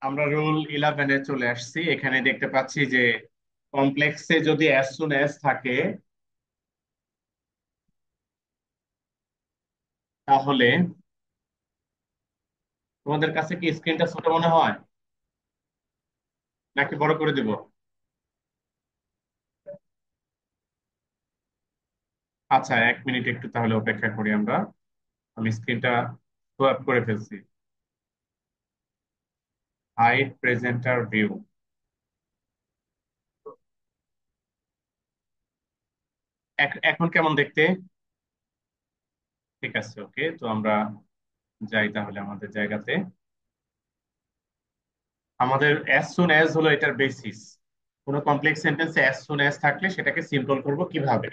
আমরা রুল 11-এ চলে আসছি। এখানে দেখতে পাচ্ছি যে কমপ্লেক্সে যদি অ্যাজ সুন অ্যাজ থাকে তাহলে তোমাদের কাছে কি স্ক্রিনটা ছোট মনে হয় নাকি বড় করে দিব? আচ্ছা, 1 মিনিট একটু তাহলে অপেক্ষা করি আমরা। আমি স্ক্রিনটা সোয়াপ করে ফেলছি। Hide presenter view. এখন কেমন দেখতে? ঠিক আছে, ওকে। তো আমরা যাই তাহলে আমাদের জায়গাতে। আমাদের অ্যাজ সুন অ্যাজ হলো এটার বেসিস। কোনো কমপ্লেক্স সেন্টেন্সে অ্যাজ সুন অ্যাজ থাকলে সেটাকে সিম্পল করব কিভাবে?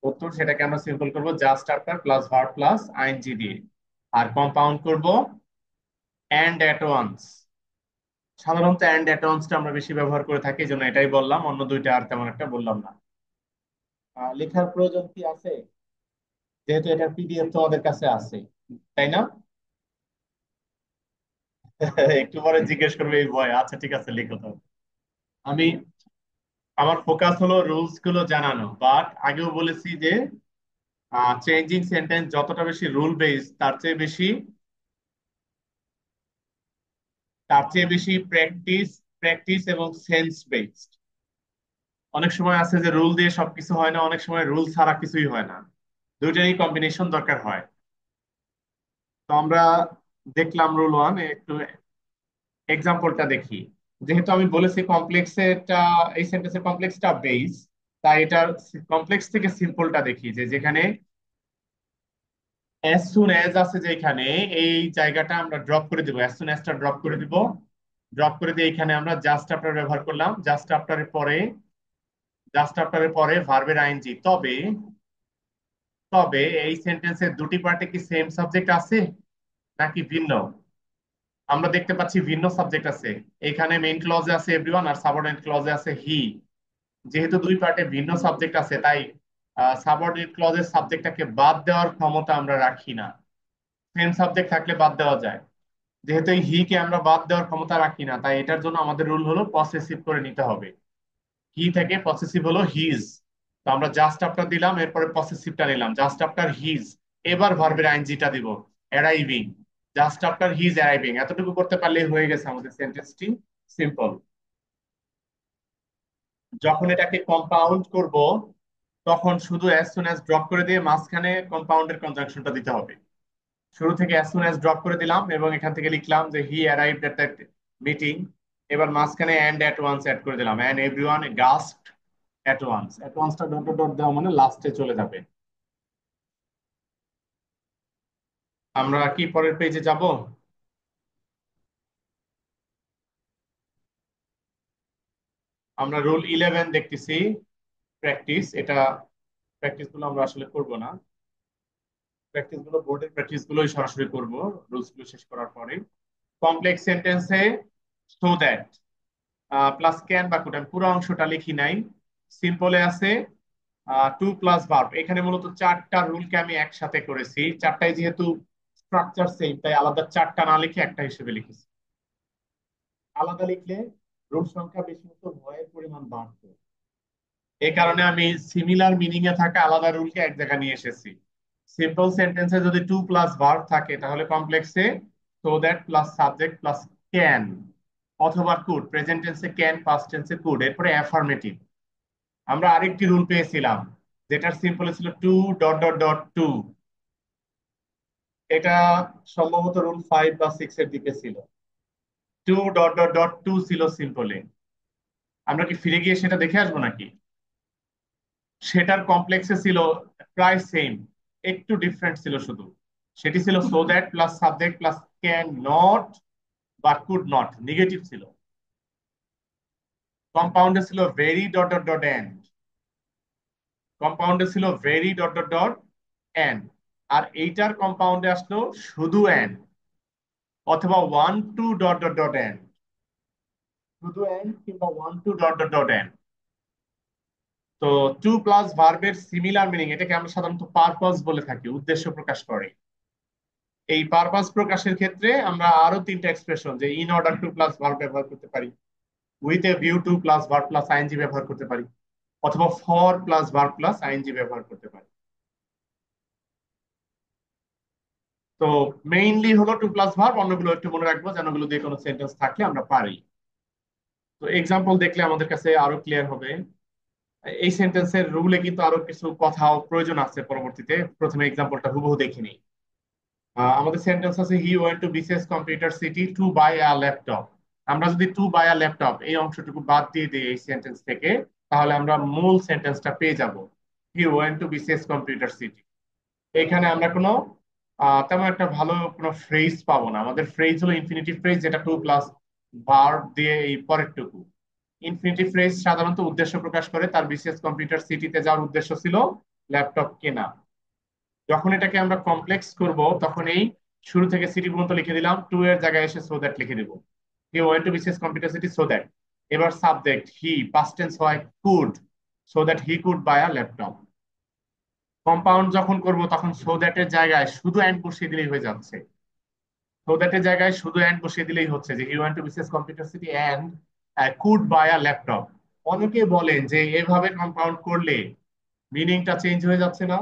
উত্তর, সেটাকে আমরা সিম্পল করব just after plus verb plus ING দিয়ে। আর কম্পাউন্ড করব এন্ড এট ওয়ান্স। সাধারণত এন্ড এট ওয়ান্সটা আমরা বেশি ব্যবহার করে থাকি, এই জন্য এটাই বললাম, অন্য দুইটা আর তেমন একটা বললাম না। লেখার প্রয়োজন কি আছে? যেহেতু এটার পিডিএফ তোমাদের কাছে আছে, তাই না? একটু পরে জিজ্ঞেস করবে এই ভয়। আচ্ছা ঠিক আছে, লিখো তো। আমি আমার ফোকাস হলো রুলস গুলো জানানো, বাট আগেও বলেছি যে চেঞ্জিং সেন্টেন্স যতটা বেশি রুল বেসড তার চেয়ে বেশি প্র্যাকটিস প্র্যাকটিস এবং সেন্স বেসড। অনেক সময় আছে যে রুল দিয়ে সবকিছু হয় না, অনেক সময় রুল ছাড়া কিছুই হয় না। দুইটারই কম্বিনেশন দরকার হয়। তো আমরা দেখলাম রুল 1, একটু এক্সাম্পলটা দেখি। যেহেতু আমি বলেছি কমপ্লেক্সেরটা, এই সেন্টেন্সের কমপ্লেক্সটা বেস, তাই এটার কমপ্লেক্স থেকে সিম্পলটা দেখি, যে যেখানে অ্যাজ সুন অ্যাজ আছে, যেখানে এই জায়গাটা আমরা ড্রপ করে দিব, অ্যাজ সুন অ্যাজটা ড্রপ করে দিব। ড্রপ করে দিয়ে এখানে আমরা জাস্ট আফটার ব্যবহার করলাম। জাস্ট আফটারের পরে ভার্বের আইএনজি। তবে তবে এই সেন্টেন্সের দুটি পার্টে কি সেম সাবজেক্ট আছে নাকি ভিন্ন? আমরা দেখতে পাচ্ছি ভিন্ন সাবজেক্ট আছে। এখানে মেইন ক্লজে আছে এভরিওয়ান আর সাবঅর্ডিনেট ক্লজে আছে হি। যেহেতু দুই পার্টে ভিন্ন সাবজেক্ট আছে, তাই সাবঅর্ডিনেট ক্লজের সাবজেক্টটাকে বাদ দেওয়ার ক্ষমতা আমরা রাখি না। সেম সাবজেক্ট থাকলে বাদ দেওয়া যায়। যেহেতু এই হি কে আমরা বাদ দেওয়ার ক্ষমতা রাখি না, তাই এটার জন্য আমাদের রুল হলো পসেসিভ করে নিতে হবে। হি থেকে পসেসিভ হলো হিজ। তো আমরা জাস্ট আফটার দিলাম, এরপরে পসেসিভটা নিলাম, জাস্ট আফটার হিজ। এবার ভার্বের আইএনজিটা দিব, arriving. Just after his arriving, এতটুকু করতে পারলেই হয়ে গেছে আমাদের সেন্টেন্সটি সিম্পল। যখন এটাকে কম্পাউন্ড করব, তখন শুধু অ্যাজ সুন অ্যাজ ড্রপ করে দিয়ে মাঝখানে কম্পাউন্ডের কনজাংশনটা দিতে হবে। শুরু থেকে অ্যাজ সুন অ্যাজ ড্রপ করে দিলাম এবং এখান থেকে লিখলাম যে he arrived at that meeting. এবার মাঝখানে অ্যান্ড অ্যাট ওয়ান্স অ্যাড করে দিলাম, and everyone gasped at once. At ওয়ান্সটা ডট ডট ডট দেওয়া মানে লাস্টে চলে যাবে। আমরা কি পরের পেজে যাব? আমরা রুল 11 দেখতেছি, প্র্যাকটিস। এটা প্র্যাকটিস গুলো আমরা আসলে করব না। প্র্যাকটিস গুলো বোর্ডের প্র্যাকটিস গুলোই সরাসরি করব রুলস গুলো শেষ করার পরে। কমপ্লেক্স সেন্টেন্সে সো দ্যাট প্লাস ক্যান বা কুড, আমি পুরো অংশটা লিখি নাই। সিম্পলে আছে টু প্লাস ভার্ব। এখানে মূলত চারটা রুলকে আমি একসাথে করেছি। চারটাই যেহেতু স্ট্রাকচার সেম, তাই আলাদা চারটা না লিখে একটা হিসেবে লিখেছি। আলাদা লিখলে রুল সংখ্যা বেশি হতো, ভয়ের পরিমাণ বাড়তো। এই কারণে আমি সিমিলার মিনিং এ থাকা আলাদা রুলকে এক জায়গায় নিয়ে এসেছি। সিম্পল সেন্টেন্সে যদি টু প্লাস ভার্ব থাকে তাহলে কমপ্লেক্সে so that plus subject plus can, অথবা কুড। প্রেজেন্ট টেন্সে ক্যান, পাস্ট টেন্সে কুড, এরপরে অ্যাফার্মেটিভ। আমরা আরেকটি রুল পেয়েছিলাম, যেটার সিম্পল ছিল too dot dot dot to. এটা সম্ভবত রুল 5 বা 6 এর দিকে ছিল। Too dot dot dot to ছিল সিম্পলে। আমরা কি ফিরে গিয়ে সেটা দেখে আসবো নাকি? সেটার কমপ্লেক্সে ছিল প্রায় সেম, একটু ডিফারেন্ট ছিল শুধু। সেটি ছিল so that plus subject plus can not বা কুড নট, নেগেটিভ ছিল। কম্পাউন্ডে ছিল very dot dot dot and. কম্পাউন্ডে ছিল very dot dot dot and. আর এইটার কম্পাউন্ডে আসলো শুধু এন্ড, অথবা one two dot dot dot and. শুধু এন্ড কিংবা one two dot dot dot and. তো টু প্লাস ভার্বের সিমিলার মিনিং, এটাকে আমরা সাধারণত পারপাস বলে থাকি, উদ্দেশ্য প্রকাশ করে। এই পারপাস প্রকাশের ক্ষেত্রে আমরা আরো তিনটা এক্সপ্রেশন, যে in order to plus verb ব্যবহার করতে পারি, with a view to plus verb plus ING ব্যবহার করতে পারি, অথবা for plus verb plus ING ব্যবহার করতে পারি। তো মেইনলি হলো টু প্লাস ভার্ব, অন্যগুলো একটু মনে রাখবো যেন ওগুলো দিয়ে কোনো সেন্টেন্স থাকলে আমরা পারি। তো এক্সাম্পল দেখলে আমাদের কাছে আরো ক্লিয়ার হবে। এই সেন্টেন্সের রুলে কিন্তু আরো কিছু কথাও প্রয়োজন আছে পরবর্তীতে, প্রথমে এক্সাম্পলটা হুবহু দেখে নিই। আমাদের সেন্টেন্স আছে he went to BCS computer city to buy a laptop. আমরা যদি টু বাই আ ল্যাপটপ এই অংশটুকু বাদ দিয়ে দিই এই সেন্টেন্স থেকে, তাহলে আমরা মূল সেন্টেন্সটা পেয়ে যাব, হি went to BCS computer city. এখানে আমরা কোনো তেমন একটা ভালো কোনো ফ্রেজ পাবো না। আমাদের ফ্রেজ হলো ইনফিনিটিভ ফ্রেজ, যেটা টু প্লাস ভার্ব দিয়ে এই পরেরটুকু। ইনফিনিটিভ ফ্রেজ সাধারণত উদ্দেশ্য প্রকাশ করে, তার বিসিএস কম্পিউটার সিটিতে যাওয়ার উদ্দেশ্য ছিল ল্যাপটপ কেনা। যখন এটাকে আমরা কমপ্লেক্স করব, তখন এই শুরু থেকে সিটি পর্যন্ত লিখে দিলাম, টু এর জায়গায় এসে সো দ্যাট লিখে দিব। হি went to BCS computer city so that. এবার সাবজেক্ট হি, পাস্ট টেন্স হয় could, so that he could buy a laptop. Compound যখন করব তখন সো দ্যাট এর জায়গায় শুধু অ্যান্ড বসিয়ে দিলেই হয়ে যাচ্ছে। সো দ্যাট এর জায়গায় শুধু অ্যান্ড বসিয়ে দিলেই হচ্ছে যে হি went to BCS computer city and could buy a laptop. অনেকে বলেন যে এভাবে কম্পাউন্ড করলে মিনিংটা চেঞ্জ হয়ে যাচ্ছে না,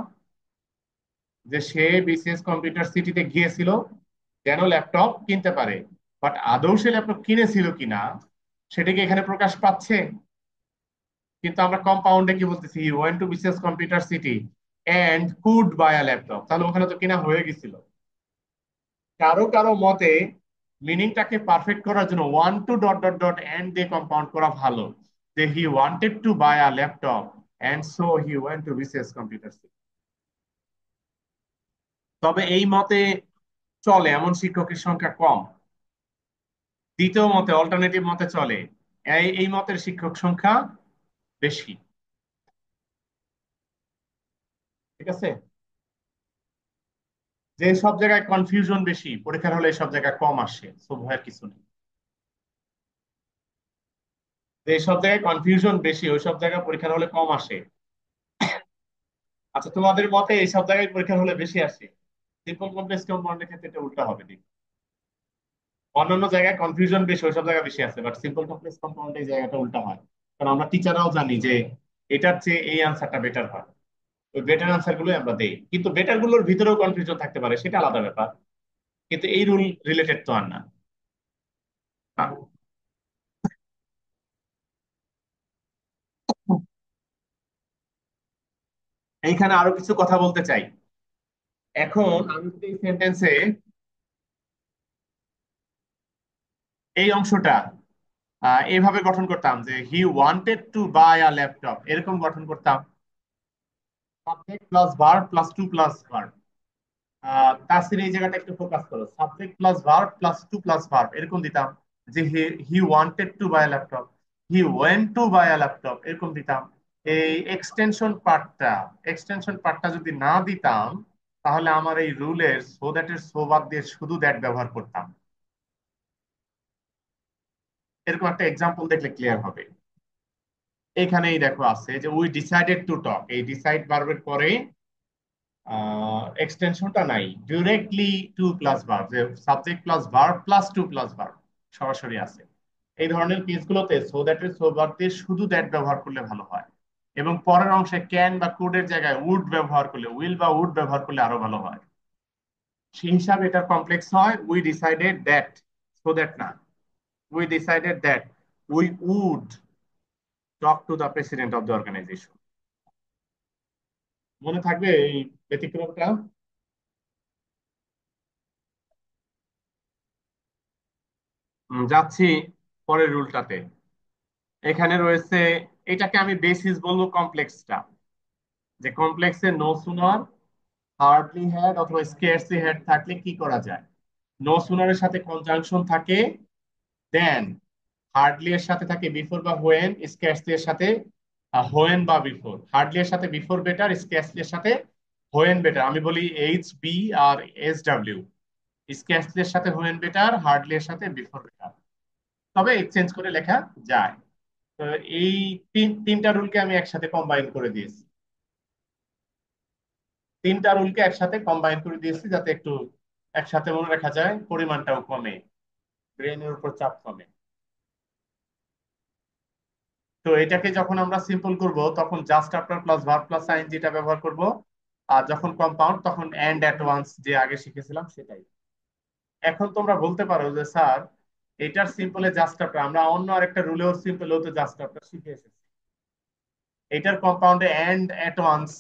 যে সে বিসিএস কম্পিউটার সিটিতে গিয়েছিল যেন ল্যাপটপ কিনতে পারে, বাট আদৌ সে ল্যাপটপ কিনেছিল কিনা সেটা কি এখানে প্রকাশ পাচ্ছে? কিন্তু আমরা কম্পাউন্ডে কি বলতেছি, he went to BCS computer city and could buy a laptop, তাহলে ওখানে তো কিনা হয়ে গেছিল। কারো কারো মতে মিনিংটাকে পারফেক্ট করার জন্য want two dot dot dot and দিয়ে কম্পাউন্ড করা ভালো, যে he wanted to buy a laptop and so he went to BCS computer city. তবে এই মতে চলে এমন শিক্ষকের সংখ্যা কম। দ্বিতীয় মতে, অল্টারনেটিভ মতে চলে, এই মতের শিক্ষক সংখ্যা বেশি। ঠিক আছে, যে সব জায়গায় কনফিউশন বেশি পরীক্ষার হলে সব জায়গায় কম আসে, সো ভয়ের কিছু নেই। যে সব জায়গায় কনফিউশন বেশি ওই সব জায়গায় পরীক্ষার হলে কম আসে। আচ্ছা, তোমাদের মতে এই সব জায়গায় পরীক্ষার হলে বেশি আসে? সিম্পল কমপ্লেক্স কম্পাউন্ডের ক্ষেত্রে এটা উল্টা হবে দেখি। অন্যান্য জায়গায় কনফিউশন বেশি ওই সব জায়গায় বেশি আছে, বাট সিম্পল কমপ্লেক্স কম্পাউন্ডে এই জায়গাটা উল্টা হয়। কারণ আমরা টিচাররাও জানি যে এটার চেয়ে এই আনসারটা বেটার হয়, ওই বেটার আনসার গুলোই আমরা দেই। কিন্তু বেটার গুলোর ভিতরেও কনফিউশন থাকতে পারে, সেটা আলাদা ব্যাপার। কিন্তু এই রুল রিলেটেড তো আর না। আ- এইখানে আরো কিছু কথা বলতে চাই। এখন আমি যদি এই সেন্টেন্সে এই অংশটা এইভাবে গঠন করতাম যে he wanted to buy a laptop, এরকম গঠন করতাম, subject plus verb plus to plus verb. Tasir এই জায়গাটা একটু ফোকাস করো, subject plus verb plus to plus verb এরকম দিতাম, যে he wanted to buy laptop, he went to buy a laptop এরকম দিতাম। এই এক্সটেনশন পার্টটা যদি না দিতাম, তাহলে আমার এই রুলের সো দ্যাট এর সো বাদ দিয়ে শুধু দ্যাট ব্যবহার করতাম। এরকম একটা এক্সাম্পল দেখলে ক্লিয়ার হবে। এখানেই দেখো আছে যে উই ডিসাইডেড টু টক, এই ডিসাইড ভার্বের পরে এক্সটেনশনটা নাই, ডিরেক্টলি টু প্লাস ভার্ব, যে subject plus verb plus to plus verb সরাসরি আছে। এই ধরনের কেসগুলোতে সো দ্যাট এর সো ভার্ব দিয়ে শুধু দ্যাট ব্যবহার করলে ভালো হয়, এবং পরের অংশে ক্যান বা কুড এর জায়গায় উড ব্যবহার করলে, উইল বা উড ব্যবহার করলে আরো ভালো হয়। সেই হিসাবে এটা কমপ্লেক্স হয়, we decided that, so that না, we decided that we would talk to the president of the organisation. মনে থাকবে এই ব্যতিক্রমটা? যাচ্ছি পরের রুলটাতে। এখানে রয়েছে, এটাকে আমি বেসিস বলবো কমপ্লেক্সটা, যে কমপ্লেক্সে নো সুনার, হার্ডলি হ্যাড অথবা স্কেয়ারসলি হ্যাড থাকলে কি করা যায়। নো সুনারের সাথে কনজাংশন থাকে দেন, হার্ডলি এর সাথে থাকে বিফোর বা হোয়েন, স্কেয়ারসলি এর সাথে হোয়েন বা বিফোর। হার্ডলি এর সাথে বিফোর বেটার, স্কেয়ারসলি এর সাথে হোয়েন বেটার। আমি বলি এইচ বি আর এস ডাব্লিউ, স্কেয়ারসলি এর সাথে হোয়েন বেটার, হার্ডলি এর সাথে বিফোর বেটার। তবে এক্সচেঞ্জ করে লেখা যায়। তো এই তিনটা রুলকে আমি একসাথে কম্বাইন করে দিয়েছি, তিনটা রুলকে একসাথে কম্বাইন করে দিয়েছি যাতে একটু একসাথে মনে রাখা যায়, পরিমাণটাও কমে, ব্রেনের উপর চাপ কমে। তো এটাকে যখন আমরা সিম্পল করব তখন just after plus verb plus ING টা ব্যবহার করব। আর যখন কম্পাউন্ড তখন এন্ড অ্যাট ওয়ান্স যে আগে শিখেছিলাম সেটাই। এখন তোমরা বলতে পারো যে স্যার, এটার সিম্পলে জাস্ট আফটার, আমরা অন্য আরেকটা রুলেও সিম্পলেও তো জাস্ট আফটার শিখে এসেছি। এটার কম্পাউন্ডে এন্ড অ্যাট ওয়ান্স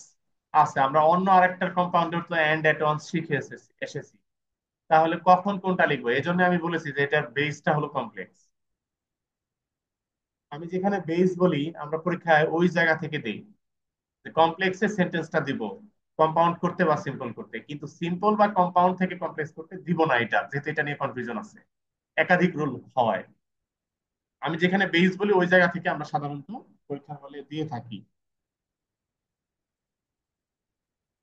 আছে, আমরা অন্য আরেকটার কম্পাউন্ডে তো এন্ড অ্যাট ওয়ান্স শিখে এসেছি। তাহলে কখন কোনটা লিখবো? এই জন্য আমি বলেছি যে এটার বেসটা হলো কমপ্লেক্স। আমি যেখানে বেস বলি আমরা পরীক্ষায় ওই জায়গা থেকে দেই যে কমপ্লেক্সের সেন্টেন্সটা দিব কম্পাউন্ড করতে বা সিম্পল করতে, কিন্তু সিম্পল বা কম্পাউন্ড থেকে কমপ্লেক্স করতে দিব না, এটা যেহেতু এটা নিয়ে কনফিউশন আছে একাধিক রুল হওয়ায়। আমি যেখানে বেস বলি ওই জায়গা থেকে আমরা সাধারণত পরীক্ষার হলে দিয়ে থাকি।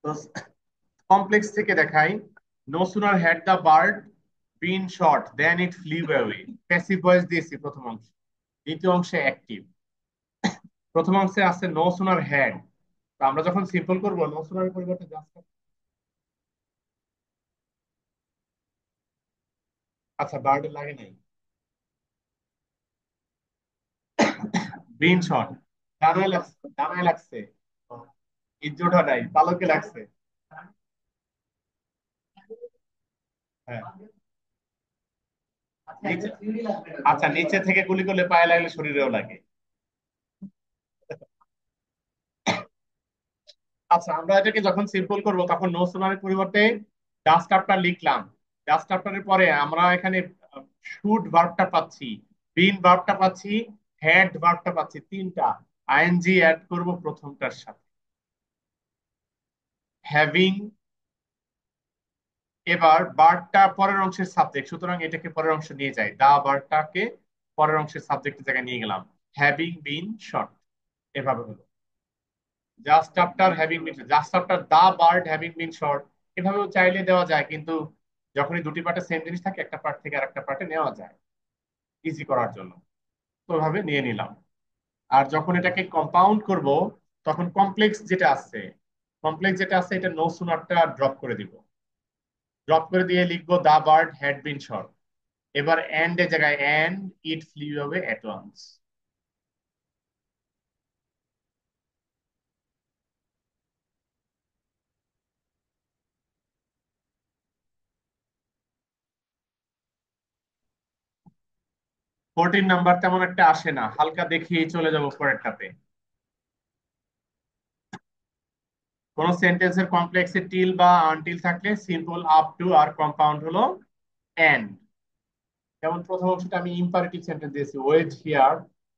তো কমপ্লেক্স থেকে দেখাই। No sooner had the bird been shot then it flew away. Passive voice দিয়েছি প্রথম অংশে, দ্বিতীয় অংশে অ্যাক্টিভ। প্রথম অংশে আছে নো সুনার হ্যাড, তো আমরা যখন সিম্পল করবো নো সুনার পরিবর্তে জাস্ট, আচ্ছা বার্ড লাগে নাই, বিন শট ডানায় লাগছে, ডানায় লাগছে, ইজ্জুটা নাই, পালকে লাগছে। হ্যাঁ, নিচে, আচ্ছা নিচে থেকে গুলি করলে পায়ে লাগলে শরীরেও লাগে। আচ্ছা আমরা এটাকে যখন সিম্পল করব তখন নো সোনারের পরিবর্তে জাস্ট আফটার লিখলাম। জাস্ট আফটারের পরে আমরা এখানে শুড ভার্বটা পাচ্ছি, বিন ভার্বটা পাচ্ছি, হ্যাড ভার্বটা পাচ্ছি, তিনটা। আইএনজি অ্যাড করব প্রথমটার সাথে, হ্যাভিং। এবার বার্বটা পরের অংশের সাবজেক্ট, সুতরাং এটাকে পরের অংশে নিয়ে যাই, দা বার্বটাকে পরের অংশের সাবজেক্টের জায়গায় নিয়ে গেলাম, হ্যাভিং বিন শট। এভাবে হলো just after having been, just after the bird having been shot. এভাবেও চাইলে দেওয়া যায়, কিন্তু যখনই দুটি পার্টে সেম জিনিস থাকে একটা পার্ট থেকে আরেকটা পার্টে নেওয়া যায় ইজি করার জন্য। তো ওভাবে নিয়ে নিলাম। আর যখন এটাকে কম্পাউন্ড করব তখন কমপ্লেক্স যেটা আছে এটা নো সুনারটা ড্রপ করে দিব, ড্রপ করে দিয়ে লিখবো the bird had been shot. এবার এন্ড এর জায়গায় and it flew away at once. 14 number তেমন একটা আসে না, হালকা দেখিয়ে চলে যাব পরেরটাতে। কোন সেন্টেন্সের কমপ্লেক্সে টিল বা আনটিল থাকলে সিম্পল আপ টু, আর কম্পাউন্ড হলো এন্ড। যেমন প্রথম অংশটা আমি ইম্পারেটিভ সেন্টেন্স দিয়েছি, wait here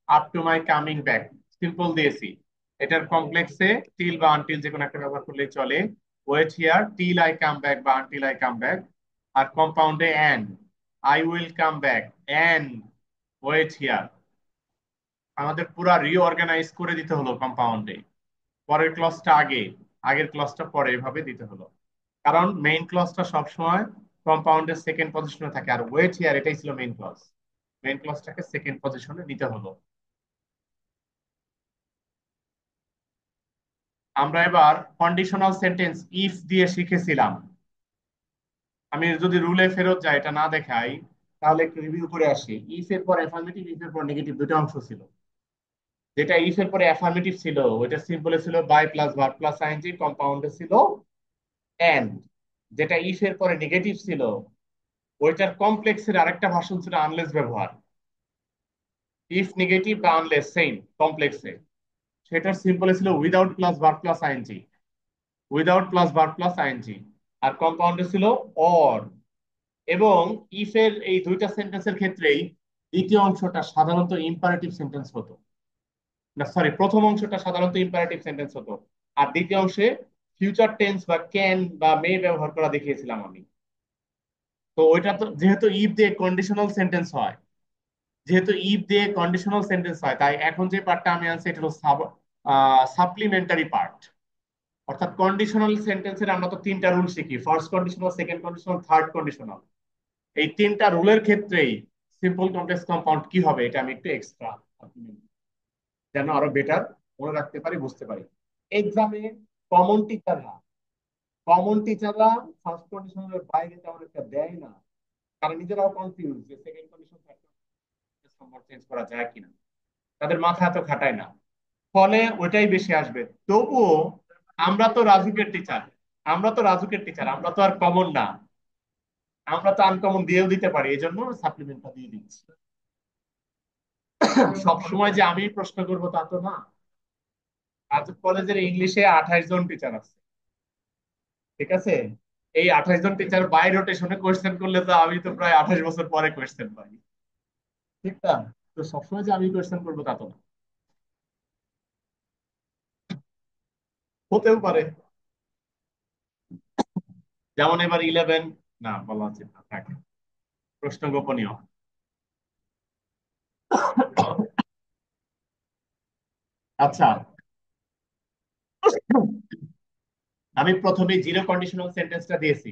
up to my coming back, simple দিয়েছি। এটার কমপ্লেক্সে টিল বা আনটিল যে কোনো একটা ব্যবহার করলেই চলে, wait here till I come back বা আনটিল আই কাম ব্যাক। আর কম্পাউন্ডে and, I will come back and wait here. আমাদের পুরা রিঅর্গানাইজ করে দিতে হলো কম্পাউন্ডে, পরের ক্লজটা আগে, আগের ক্লজটা পরে, এভাবে দিতে হলো। কারণ মেইন ক্লজটা সবসময় কম্পাউন্ডের সেকেন্ড পজিশনে থাকে, আর ওয়েট হিয়ার এটাই ছিল মেইন ক্লজ, মেইন ক্লজটাকে সেকেন্ড পজিশনে নিতে হলো। আমরা এবার কন্ডিশনাল সেন্টেন্স ইফ দিয়ে শিখেছিলাম। আমি যদি রুলে ফেরত যাই, এটা না দেখাই, তাহলে একটু রিভিউ করে আসি। ইফ এর পর অ্যাফার্মেটিভ, ইফ এর পর নেগেটিভ, দুটো অংশ ছিল। যেটা ইফ এর পরে অ্যাফার্মেটিভ ছিল ওইটা সিম্পলে ছিল by plus verb plus ING, কম্পাউন্ডে ছিল এন্ড। যেটা ইফ এর পরে নেগেটিভ ছিল ওইটার কমপ্লেক্সের আরেকটা ভার্সন ছিল আনলেস ব্যবহার, ইফ নেগেটিভ বা আনলেস সেম কমপ্লেক্সে। সেটার সিম্পলে ছিল without plus verb plus ING, without plus verb plus ING. আর কম্পাউন্ডে ছিল অর। এবং ইফ এর এই দুইটা সেন্টেন্সের ক্ষেত্রেই দ্বিতীয় অংশটা সাধারণত ইম্পারেটিভ সেন্টেন্স হতো, না সরি, প্রথম অংশটা সাধারণত ইম্পারেটিভ সেন্টেন্স হতো, আর দ্বিতীয় অংশে ফিউচার টেন্স বা ক্যান বা মে ব্যবহার করা দেখিয়েছিলাম আমি। তো ওইটা তো যেহেতু ইফ দিয়ে কন্ডিশনাল সেন্টেন্স হয়, যেহেতু ইফ দিয়ে কন্ডিশনাল সেন্টেন্স হয়, তাই এখন যে পার্টটা আমি আনছি এটা হলো সাপ্লিমেন্টারি পার্ট। অর্থাৎ কন্ডিশনাল সেন্টেন্সের আমরা তো তিনটা রুল শিখি, first conditional, second conditional, third conditional. এই তিনটা রুলের ক্ষেত্রেই সিম্পল কমপ্লেক্স কম্পাউন্ড কি হবে এটা আমি একটু এক্সট্রা যেন আরো বেটার মনে রাখতে পারি, বুঝতে পারি। এক্সামে কমন টিচাররা কমন টিচাররা ফার্স্ট কন্ডিশনের বাইরে তেমন একটা দেয় না, তারা নিজেরাও কনফিউজ যে সেকেন্ড কন্ডিশন নম্বর চেঞ্জ করা যায় কিনা, তাদের মাথা এত খাটায় না, ফলে ওইটাই বেশি আসবে। তবুও আমরা তো রাজুকের টিচার, আমরা তো আর কমন না, আমরা তো আনকমন দিয়েও দিতে পারি, এই জন্য সাপ্লিমেন্টটা দিয়ে দিচ্ছি। সব সময় যে আমি প্রশ্ন করবো তা তো না। রাজুক কলেজের ইংলিশে 28 জন টিচার আছে, ঠিক আছে? এই 28 জন টিচার বাই রোটেশনে কোয়েশ্চেন করলে তো আমি তো প্রায় 28 বছর পরে কোয়েশ্চেন পাই, ঠিক না? তো সবসময় যে আমি কোয়েশ্চেন করবো তা তো না, হতেও পারে। যেমন এবার 11, না বলা উচিত না, থাক, প্রশ্ন গোপনীয়। আচ্ছা, আমি প্রথমে জিরো কন্ডিশনাল সেন্টেন্সটা দিয়েছি।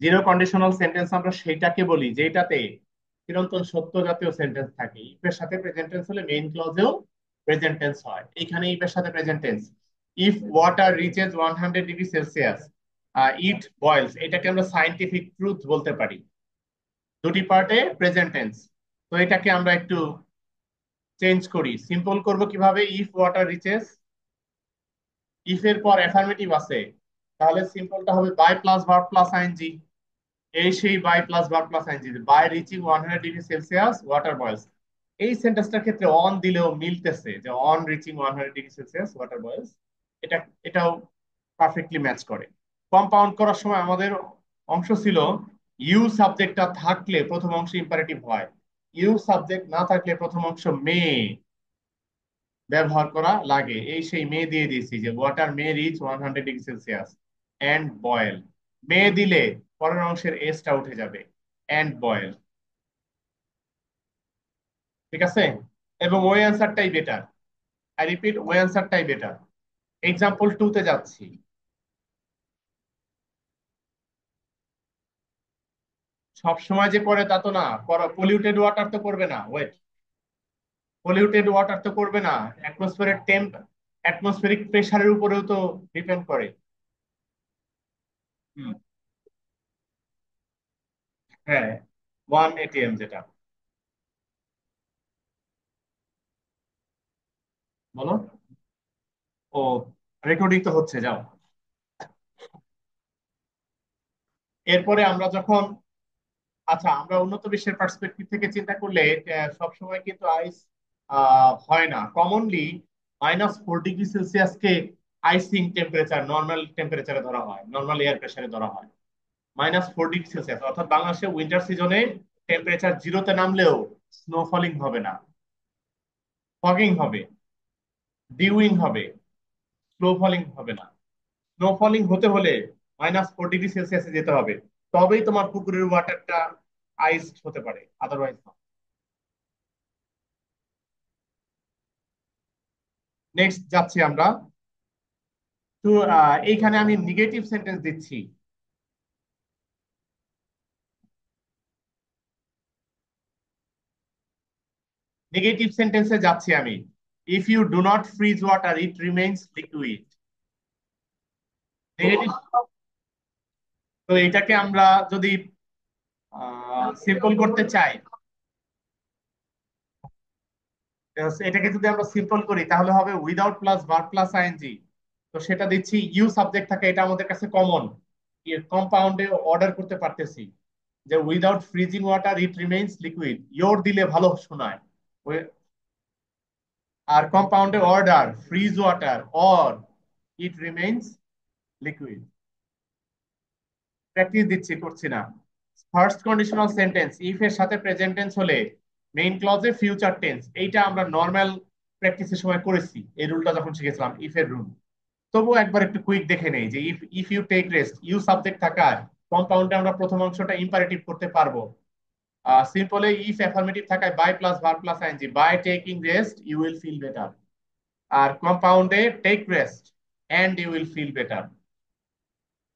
জিরো কন্ডিশনাল সেন্টেন্স আমরা সেটাকে বলি যেটাতে চিরন্তন সত্য জাতীয় সেন্টেন্স থাকে। ইফ এর সাথে প্রেজেন্ট টেন্স হলে মেইন ক্লজেও প্রেজেন্ট টেন্স হয়, এখানে ইফ এর সাথে present tense. If water reaches 100 degree Celsius, it boils, এটাকে আমরা সাইন্টিফিক ট্রুথ বলতে পারি, দুটি পার্টে প্রেজেন্ট টেন্স। তো এটাকে আমরা একটু চেঞ্জ করি, সিম্পল করব কিভাবে? ইফ ওয়াটার রিচেস, ইফ এর পর অ্যাফার্মেটিভ আছে, তাহলে সিম্পলটা হবে by plus verb plus ING. এই সেই by plus verb plus ING, by reaching 100 degree Celsius water boils. এই সেন্টেন্সটার ক্ষেত্রে অন দিলেও মিলতেছে, যে on reaching 100 degree Celsius water boils, এটা এটাও পারফেক্টলি ম্যাচ করে। কম্পাউন্ড করার সময় আমাদের অংশ ছিল ইউ সাবজেক্টটা থাকলে প্রথম অংশ ইম্পারেটিভ হয়, ইউ সাবজেক্ট না থাকলে প্রথম অংশ মে ব্যবহার করা লাগে। এই সেই মে দিয়ে দিয়েছি, যে water may reach 100 degree Celsius and boil. May দিলে পরের অংশের এসটা উঠে যাবে, এন্ড বয়েল, ঠিক আছে? এবং ওই অ্যান্সারটাই বেটার, আই রিপিট, ওই অ্যান্সারটাই বেটার। এক্সাম্পল 2 তে যাচ্ছি। সব সময় যে করে তা তো না, পলিউটেড ওয়াটার তো করবে না, ওয়েট, পলিউটেড ওয়াটার তো করবে না, অ্যাটমসফিয়ারের অ্যাটমসফিয়ারিক প্রেসারের উপরেও তো ডিপেন্ড করে। হুম, হ্যাঁ, 1 ATM যেটা, বলো। ও, রেকর্ডিং তো হচ্ছে, যাও। এরপরে আমরা যখন, আচ্ছা, আমরা উন্নত বিশ্বের পার্সপেক্টিভ থেকে চিন্তা করলে সব সময় কিন্তু আইস হয় না। কমনলি -4 ডিগ্রি সেলসিয়াসকে আইসিং টেম্পারেচার, নর্মাল টেম্পারেচারে ধরা হয়, নর্মাল এয়ার প্রেসারে ধরা হয়। -4 ডিগ্রি সেলসিয়াস অর্থাৎ বাংলাদেশে উইন্টার সিজনে টেম্পারেচার জিরোতে নামলেও স্নোফলিং হবে না, ফগিং হবে, ডিউইং হবে, স্লো ফলিং হবে না। স্নোফলিং হতে হলে -4 ডিগ্রি সেলসিয়াসে যেতে হবে, তবেই তোমার পুকুরের ওয়াটারটা আইসড হতে পারে, আদারওয়াইজ না। নেক্সট যাচ্ছি আমরা। তো এইখানে আমি নেগেটিভ সেন্টেন্স দিচ্ছি। নেগেটিভ সেন্টেন্সে যাচ্ছি আমি। If you do not freeze water it remains liquid. Negative. তো এটাকে আমরা যদি সিম্পল করতে চাই, এটাকে যদি আমরা সিম্পল করি তাহলে হবে without plus verb plus ING. তো সেটা দিচ্ছি, ইউ সাবজেক্ট থাকে, এটা আমাদের কাছে কমন, কম্পাউন্ডে অর্ডার করতে পারতেছি, যে without freezing water it remains liquid, your দিলে ভালো শোনায়। আর কম্পাউন্ডে order freeze water or it remains liquid. Practice দিচ্ছি, করছি না। ফার্স্ট কন্ডিশনাল সেন্টেন্স ইফ এর সাথে প্রেজেন্ট টেন্স হলে মেইন ক্লজে ফিউচার টেন্স, এইটা আমরা নর্মাল প্র্যাকটিসের সময় করেছি, এই রুলটা যখন শিখেছিলাম, ইফ এর রুল। তবুও একবার একটু কুইক দেখে নেই, যে if if you take rest, you subject থাকার কম্পাউন্ডে আমরা প্রথম অংশটা ইম্পারেটিভ করতে পারবো। সিম্পলে ইফ অ্যাফার্মেটিভ থাকায় by plus verb plus ING, by taking rest you will feel better. আর কম্পাউন্ডে take rest and you will feel better.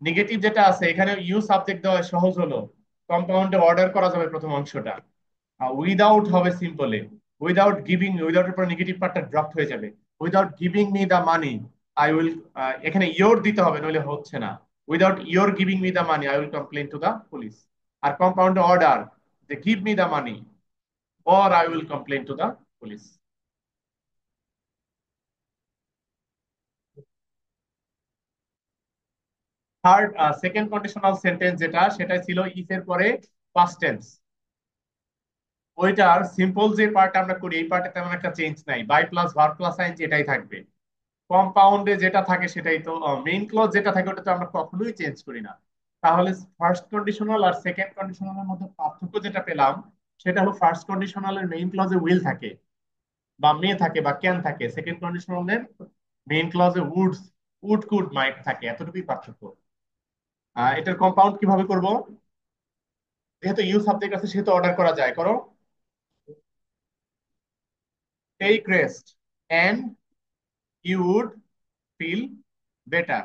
Negative যেটা আছে এখানে ইউ সাবজেক্ট দেওয়া সহজ হলো, কম্পাউন্ডে অর্ডার করা যাবে প্রথম অংশটা, উইদাউট হবে সিম্পলে, উইদাউট গিভিং, উইদাউট এর পর নেগেটিভ পার্টটা ড্রপ হয়ে যাবে, without giving me the money I will, এখানে ইয়োর দিতে হবে, নইলে হচ্ছে না। Without your giving me the money I will complain to the police. আর কম্পাউন্ড অর্ডার, যে give me the money or I will complain to the police. Third, second conditional sentence যেটা, সেটা ছিল ইফ এর পরে পাস্ট টেন্স। ওইটার simple যে part আমরা করি, এই পার্টে তেমন একটা চেঞ্জ নাই, by plus verb plus ING এটাই থাকবে। কম্পাউন্ডে যেটা থাকে সেটাই তো, মেইন ক্লজ যেটা থাকে ওটা তো আমরা কখনোই চেঞ্জ করি না। তাহলে ফার্স্ট কন্ডিশনাল আর সেকেন্ড কন্ডিশনালের মধ্যে পার্থক্য যেটা পেলাম, সেটা হলো ফার্স্ট কন্ডিশনালের মেইন ক্লজে উইল থাকে বা মে থাকে বা ক্যান থাকে, সেকেন্ড কন্ডিশনালের মেইন ক্লজে উডস, উড কুড মাইট থাকে, এতটুকুই পার্থক্য। এটার কম্পাউন্ড কিভাবে করব? যেহেতু ইউ সাবজেক্ট আছে সেহেতু অর্ডার করা যায়, করো। Take rest and you would feel better.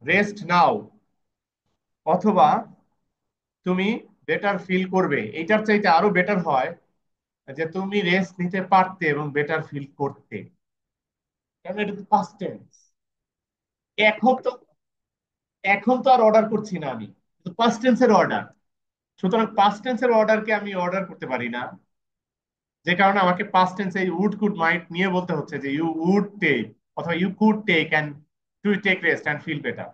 Rest নাও, অথবা তুমি বেটার ফিল করবে। এইটার চাইতে আরো বেটার হয় যে তুমি রেস্ট নিতে পারতে এবং বেটার ফিল করতে, কারণ এটা তো পাস্ট টেন্স। এখন তো, এখন তো আর অর্ডার করছি না আমি, পাস্ট টেন্সের অর্ডার। সুতরাং পাস্ট টেন্সের অর্ডারকে আমি অর্ডার করতে পারি না, যে কারণে আমাকে পাস্ট টেন্সে উড কুড মাইট নিয়ে বলতে হচ্ছে যে ইউ উড টেক, অথবা you could take and to take rest and feel better.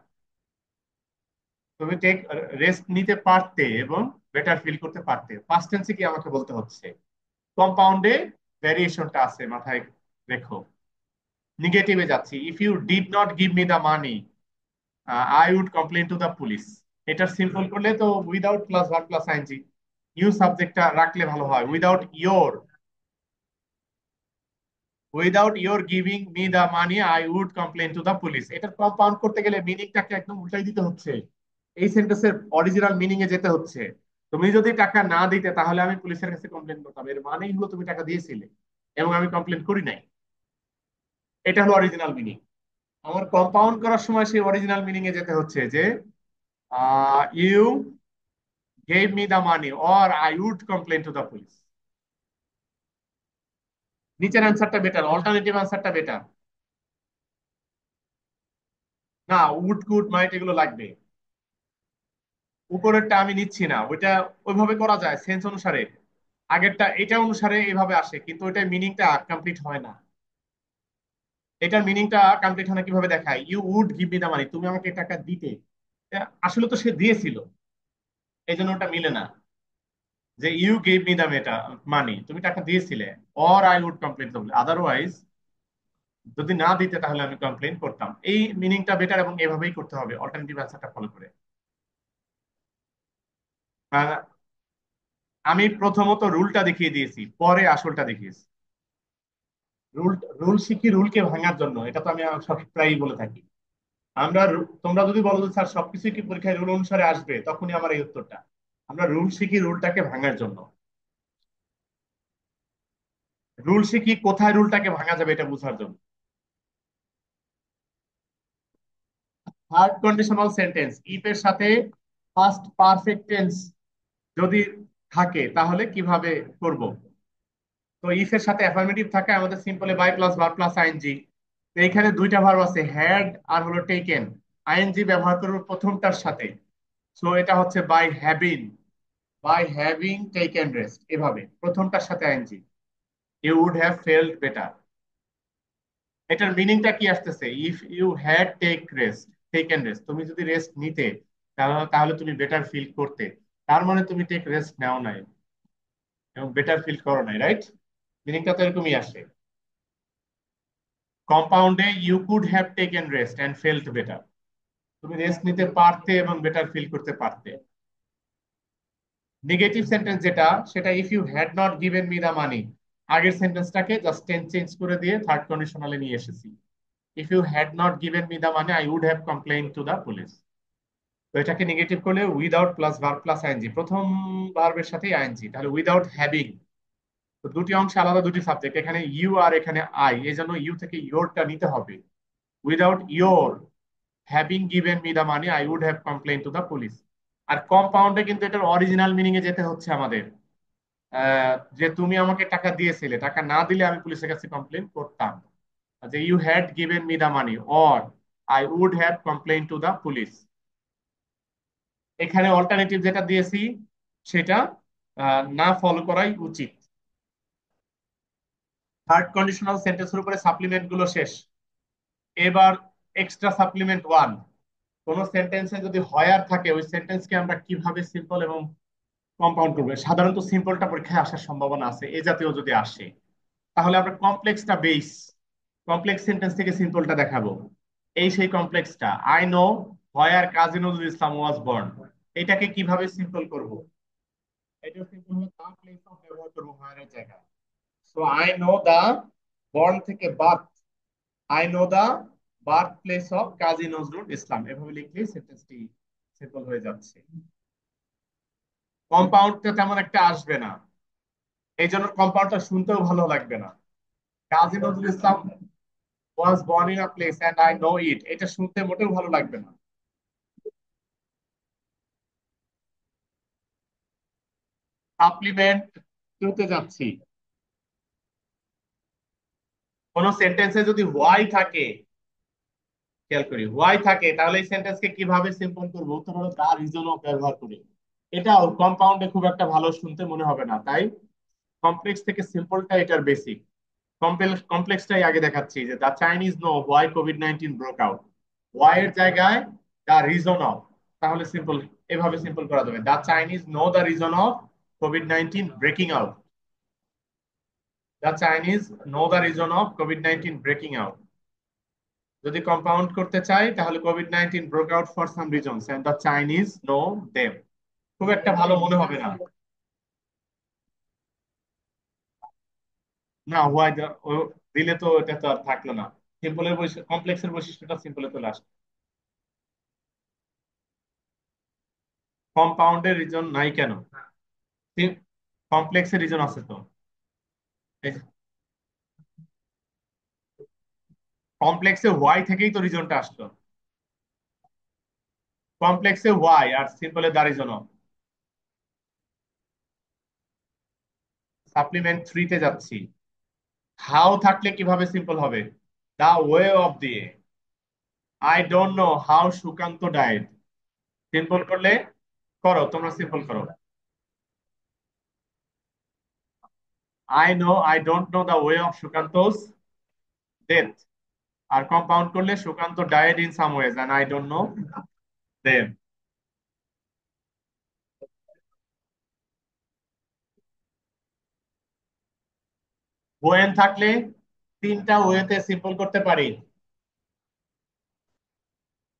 তুমি টেক রেস্ট নিতে পারতে এবং বেটার ফিল করতে পারতে, পাস্ট টেন্সে কি আমাকে বলতে হচ্ছে। কম্পাউন্ডে ভ্যারিয়েশনটা আছে, মাথায় রেখো। নেগেটিভে যাচ্ছি, if you did not give me the money I would complain to the police. এটা সিম্পল করলে তো without plus verb plus ING, you সাবজেক্টটা রাখলে ভালো হয়। Without your giving me the money I would complain to the police. এটা compound করতে গেলে মিনিংটাকে একদম উল্টাই দিতে হচ্ছে, এই সেন্টেন্সের অরিজিনাল মিনিং এ যেতে হচ্ছে। তুমি যদি টাকা না দিতে তাহলে আমি পুলিশের কাছে কমপ্লেন করতাম, এর মানেই হলো তুমি টাকা দিয়েছিলে এবং আমি কমপ্লেন করি নাই। এটা হলো অরিজিনাল মিনিং। আমার কম্পাউন্ড করার সময় সেই অরিজিনাল মিনিং এ যেতে হচ্ছে যে you gave me the money or I would complain to the police. নিচের অ্যান্সারটা বেটার, অল্টারনেটিভ অ্যান্সারটা বেটার। না, উড কুড মাইট এগুলো লাগবে। উপরেরটা আমি নিচ্ছি না, ওইটা ওইভাবে করা যায় সেন্স অনুসারে, আগেরটা এটা অনুসারে এভাবে আসে, কিন্তু ওইটার মিনিংটা কমপ্লিট হয় না। এটার মিনিংটা কমপ্লিট হয় না কিভাবে দেখায়, you would give me the money, তুমি আমাকে টাকা দিতে। আসলে তো সে দিয়েছিল, এই জন্য ওটা মিলে না। যে ইউ গেভ মি দা মেটা মানি, তুমি টাকা দিয়েছিলে, or I would complain, otherwise যদি না দিতে তাহলে আমি কমপ্লেন করতাম। এই মিনিংটা বেটার এবং এভাবেই করতে হবে অল্টারনেটিভ অ্যান্সারটা ফলো করে। আহ, আমি প্রথমত রুলটা দেখিয়ে দিয়েছি, পরে আসলটা দেখিয়েছি। রুল, রুল শিখি রুলকে ভাঙার জন্য, এটা তো আমি সব প্রায়ই বলে থাকি। তোমরা যদি বলো যে স্যার সবকিছু কি পরীক্ষায় রুল অনুসারে আসবে, তখনই আমার এই উত্তরটা। আমরা রুল শিখি রুলটাকে ভাঙার জন্য। রুল শিখি কোথায় রুলটাকে ভাঙা যাবে এটা বোঝার জন্য। থার্ড কন্ডিশনাল সেন্টেন্স, ইফ এর সাথে ফার্স্ট পারফেক্ট টেন্স যদি থাকে তাহলে কিভাবে করব। তো ইফ এর সাথে অ্যাফার্মেটিভ থাকে আমাদের simply by plus verb plus ING. তো এইখানে দুইটা ভার্ব আছে, হ্যাড আর হলো টেকেন। আইএনজি ব্যবহার করব প্রথমটার সাথে, সো এটা হচ্ছে বাই হ্যাভিং টেকেন রেস্ট, এভাবে প্রথমটার সাথে ING, you would have felt better. এটার মিনিংটা কি আসতেছে, if you had taken rest, তুমি যদি রেস্ট নিতে তাহলে তাহলে তুমি বেটার ফিল করতে। তার মানে তুমি টেক রেস্ট নাও নাই এবং বেটার ফিল করো নাই, রাইট? মিনিংটা তো এরকমই আসে। কম্পাউন্ডে you could have taken rest and felt better, তুমি রেস্ট নিতে পারতে এবং বেটার ফিল করতে পারতে। নেগেটিভ সেন্টেন্স যেটা, সেটা if you had not given me the money, আগের সেন্টেন্সটাকে জাস্ট টেন্স চেঞ্জ করে দিয়ে থার্ড কন্ডিশনালে নিয়ে এসেছি। If you had not given me the money I would have complain to the police. তো এটাকে নেগেটিভ করলে without plus verb plus ING, প্রথম ভার্বের সাথেই আইএনজি, তাহলে উইদাউট হ্যাভিং। তো দুটি অংশে আলাদা দুটি সাবজেক্ট, এখানে ইউ আর এখানে আই, এই জন্য ইউ থেকে ইয়োরটা নিতে হবে। Without your having given me the money I would have complain to the police. আর কম্পাউন্ডে কিন্তু এটার অরিজিনাল মিনিং এ যেতে হচ্ছে আমাদের, যে তুমি আমাকে টাকা দিয়েছিলে, টাকা না দিলে আমি পুলিশের কাছে কমপ্লেন করতাম। যে you had given me the money, or I would have complain to the police. এখানে অল্টারনেটিভ যেটা দিয়েছি সেটা না ফলো করাই উচিত। থার্ড কন্ডিশনাল সেন্টেন্সের উপরে সাপ্লিমেন্ট গুলো শেষ। এবার এক্সট্রা সাপ্লিমেন্ট ওয়ান। কোন সেন্টেন্সে যদি হয়ার থাকে ওই সেন্টেন্সকে আমরা কিভাবে সিম্পল এবং কম্পাউন্ড করবো। সাধারণত সিম্পলটা পরীক্ষায় আসার সম্ভাবনা আছে, এ জাতীয় যদি আসে তাহলে আমরা কমপ্লেক্সটা বেস, কমপ্লেক্স সেন্টেন্স থেকে সিম্পলটা দেখাবো। এই সেই কমপ্লেক্সটা, I know where Kazi Nazrul Islam was born. এটাকে কিভাবে সিম্পল করব? এটা সিম্পল হলো দা প্লেস অফ ব্যবহার করবো হোয়ার এর জায়গায়। So I know the, born থেকে birth, I know the birth place of Kazi Nazrul Islam, এভাবে লিখলে সেন্টেন্সটি সিম্পল হয়ে যাচ্ছে। কম্পাউন্ডটা তেমন একটা আসবে না, এই জন্য কম্পাউন্ডটা শুনতেও ভালো লাগবে না। কাজী নজরুল ইসলাম ওয়াজ born in a place and I know it, এটা শুনতে মোটেও ভালো লাগবে না। সাপ্লিমেন্ট টুতে যাচ্ছি। কোন সেন্টেন্সে যদি হোয়াই থাকে, খেয়াল করি হোয়াই থাকে, তাহলে এই সেন্টেন্সকে কিভাবে সিম্পল করবো? উত্তর হলো দা রিজন অফ ব্যবহার করি। এটাও কম্পাউন্ডে খুব একটা ভালো শুনতে মনে হবে না, তাই কমপ্লেক্স থেকে সিম্পলটা এটার বেসিক। কমপ্লেক্সটাই আগে দেখাচ্ছি, যে the Chinese know why COVID broke out. Why এর জায়গায় দা রিজন অফ, তাহলে সিম্পল, এভাবে সিম্পল করা যাবে, the Chinese know the reason of COVID breaking out. The Chinese know the reason of COVID breaking out. যদি compound করতে চাই তাহলে COVID broke out for some reasons and the Chinese know them. খুব একটা ভালো মনে হবে না। না হোয়াই দিলে তো এটা তো আর থাকলো না। সিম্পলের বৈশিষ্ট্য, কমপ্লেক্সের বৈশিষ্ট্যটা সিম্পলে চলে আসে। কম্পাউন্ডের রিজন নাই কেন? কমপ্লেক্সের রিজন আছে তো। কমপ্লেক্সে হোয়াই থেকেই তো রিজনটা আসলো। কমপ্লেক্সে হোয়াই আর সিম্পলে দা রিজন অফ। সাপ্লিমেন্ট থ্রিতে যাচ্ছি। হাউ থাকলে কিভাবে সিম্পল হবে? দা ওয়ে অফ দিয়ে। I don't know how Sukanta died. Simple করলে, করো তোমরা সিম্পল করো। I don't know the way of Sukanta's death. আর কম্পাউন্ড করলে Sukanta died in some ways and I don't know them. When থাকলে তিনটা ওয়েতে সিম্পল করতে পারি।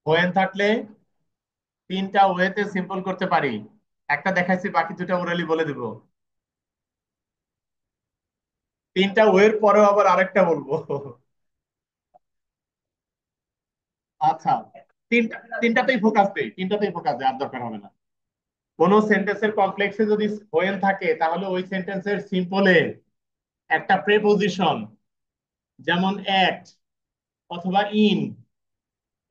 ওয়েন থাকলে তিনটা ওয়েতে সিম্পল করতে পারি। একটা দেখাইছি, বাকি দুটা ওরালি বলে দিব। তিনটা ওয়ের পরেও আবার আরেকটা বলবো। আচ্ছা, তিনটা, তিনটাতেই ফোকাস দেই, তিনটাতেই ফোকাস দেই, আর দরকার হবে না। কোন সেন্টেন্সের কমপ্লেক্সে যদি ওয়েন থাকে তাহলে ওই সেন্টেন্সের সিম্পলে একটা প্রেপোজিশন, যেমন এট অথবা ইন,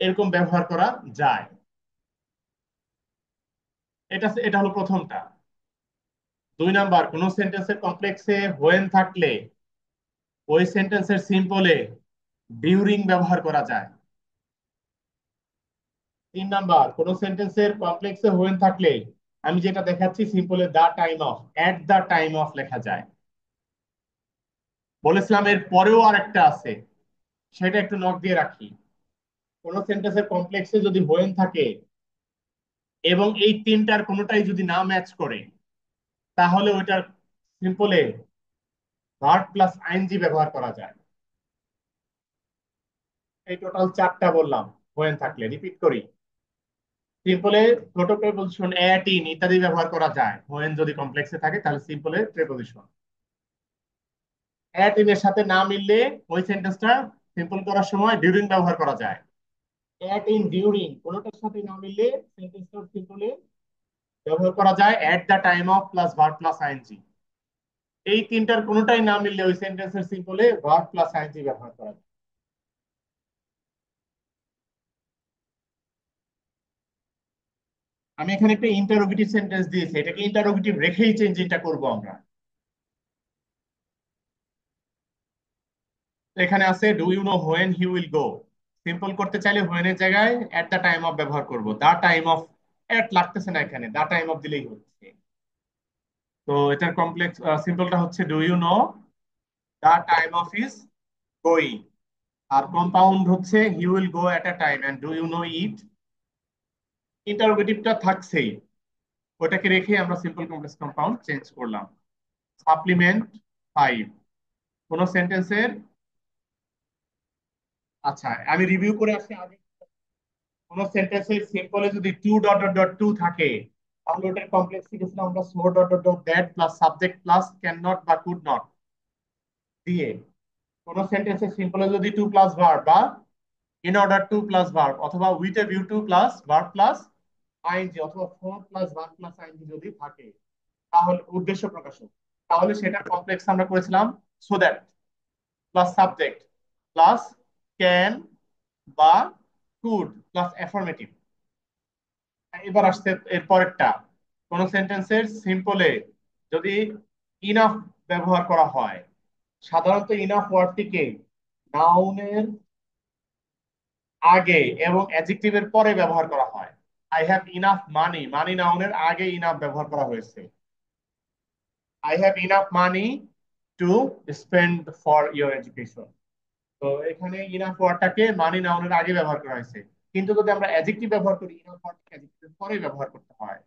এরকম ব্যবহার করা যায়। এটা এটা হলো প্রথমটা। দুই নাম্বার, কোন সেন্টেন্সের কমপ্লেক্সে হোয়েন থাকলে ওই সেন্টেন্সের সিম্পলে ডিউরিং ব্যবহার করা যায়। তিন নাম্বার, কোন সেন্টেন্সের কমপ্লেক্সে হোয়েন থাকলে আমি যেটা দেখাচ্ছি সিম্পলে the time of, at the time of লেখা যায়। বলেছিলাম এর পরেও আরেকটা আছে, সেটা একটু নক দিয়ে রাখি। কোন সেন্টেন্সের কমপ্লেক্সে যদি হোয়েন থাকে এবং এই তিনটার কোনোটাই যদি না ম্যাচ করে তাহলে ওইটার সিম্পলে ভার্ব প্লাস আইএনজি ব্যবহার করা যায়। এই টোটাল চারটা বললাম হোয়েন থাকলে। রিপিট করি, সিম্পলে ছোট প্রেপোজিশন এট ইন ইত্যাদি ব্যবহার করা যায় হোয়েন যদি কমপ্লেক্সে থাকে, তাহলে সিম্পলে প্রেপোজিশন। এট ইন এর সাথে না মিললে ওই সেন্টেন্সটা সিম্পল করার সময় ডিউরিং ব্যবহার করা যায়। এট ইন ডিউরিং কোনোটার সাথে না মিললে সেন্টেন্সটা সিম্পলে ব্যবহার করা যায় at the time of plus verb plus ING. এই তিনটার কোনোটাই না মিললে ওই সেন্টেন্সের সিম্পলে ভার্ব প্লাস আইএনজি ব্যবহার করা যায়। আমি এখানে একটা ইন্টারোগেটিভ সেন্টেন্স দিয়েছি, এটাকে ইন্টারোগেটিভ রেখেই চেঞ্জিংটা করব আমরা। এখানে আছে do you know when he will go. Simple করতে চাইলে হোয়েন এর জায়গায় এট দ্য টাইম অফ ব্যবহার করব, দা টাইম অফ, এট লাগতেছে না এখানে, দা টাইম অফ দিলেই হচ্ছে। তো এটার কমপ্লেক্স সিম্পলটা হচ্ছে do you know the time of is going, আর কম্পাউন্ড হচ্ছে he will go at a time and do you know it. ইন্টারোগেটিভটা থাকছেই, ওটাকে রেখে আমরা সিম্পল কমপ্লেক্স কম্পাউন্ড চেঞ্জ করলাম। সাপ্লিমেন্ট 5, কোন সেন্টেন্সের, আচ্ছা আমি রিভিউ করে আসি আগে। কোন সেন্টেন্সের সিম্পলে যদি to dot dot dot to থাকে, তাহলে ওটার কমপ্লেক্স শিখেছিলাম আমরা so dot dot dot that plus subject plus can not বা কুড নট দিয়ে। কোন সেন্টেন্সের সিম্পলে যদি টু প্লাস ভার্ব বা in order to plus verb অথবা with a view to plus verb plus ING অথবা for plus verb plus ING যদি থাকে, তাহলে উদ্দেশ্য প্রকাশক, তাহলে সেটার কমপ্লেক্স আমরা করেছিলাম so that plus subject plus can বা কুড প্লাস অ্যাফার্মেটিভ। এবার আসছে এর পরেরটা, কোন সেন্টেন্সের সিম্পলে যদি ইনাফ ব্যবহার করা হয়, সাধারণত ইনাফ ওয়ার্ডটিকে নাউনের আগে এবং অ্যাডজেক্টিভের পরে ব্যবহার করা হয়। আই হ্যাভ ইনাফ মানি, মানি নাউনের আগে ইনাফ ব্যবহার করা হয়েছে। I have enough money to spend for your education. তো এখানে ইনাফ ওয়ার্ডটাকে মানি নাউনের আগে ব্যবহার করা হয়েছে। কিন্তু যদি আমরা অ্যাডজেক্টিভ ব্যবহার করি, ইনাফ ওয়ার্ডটাকে অ্যাডজেক্টিভের পরে ব্যবহার করতে হয়।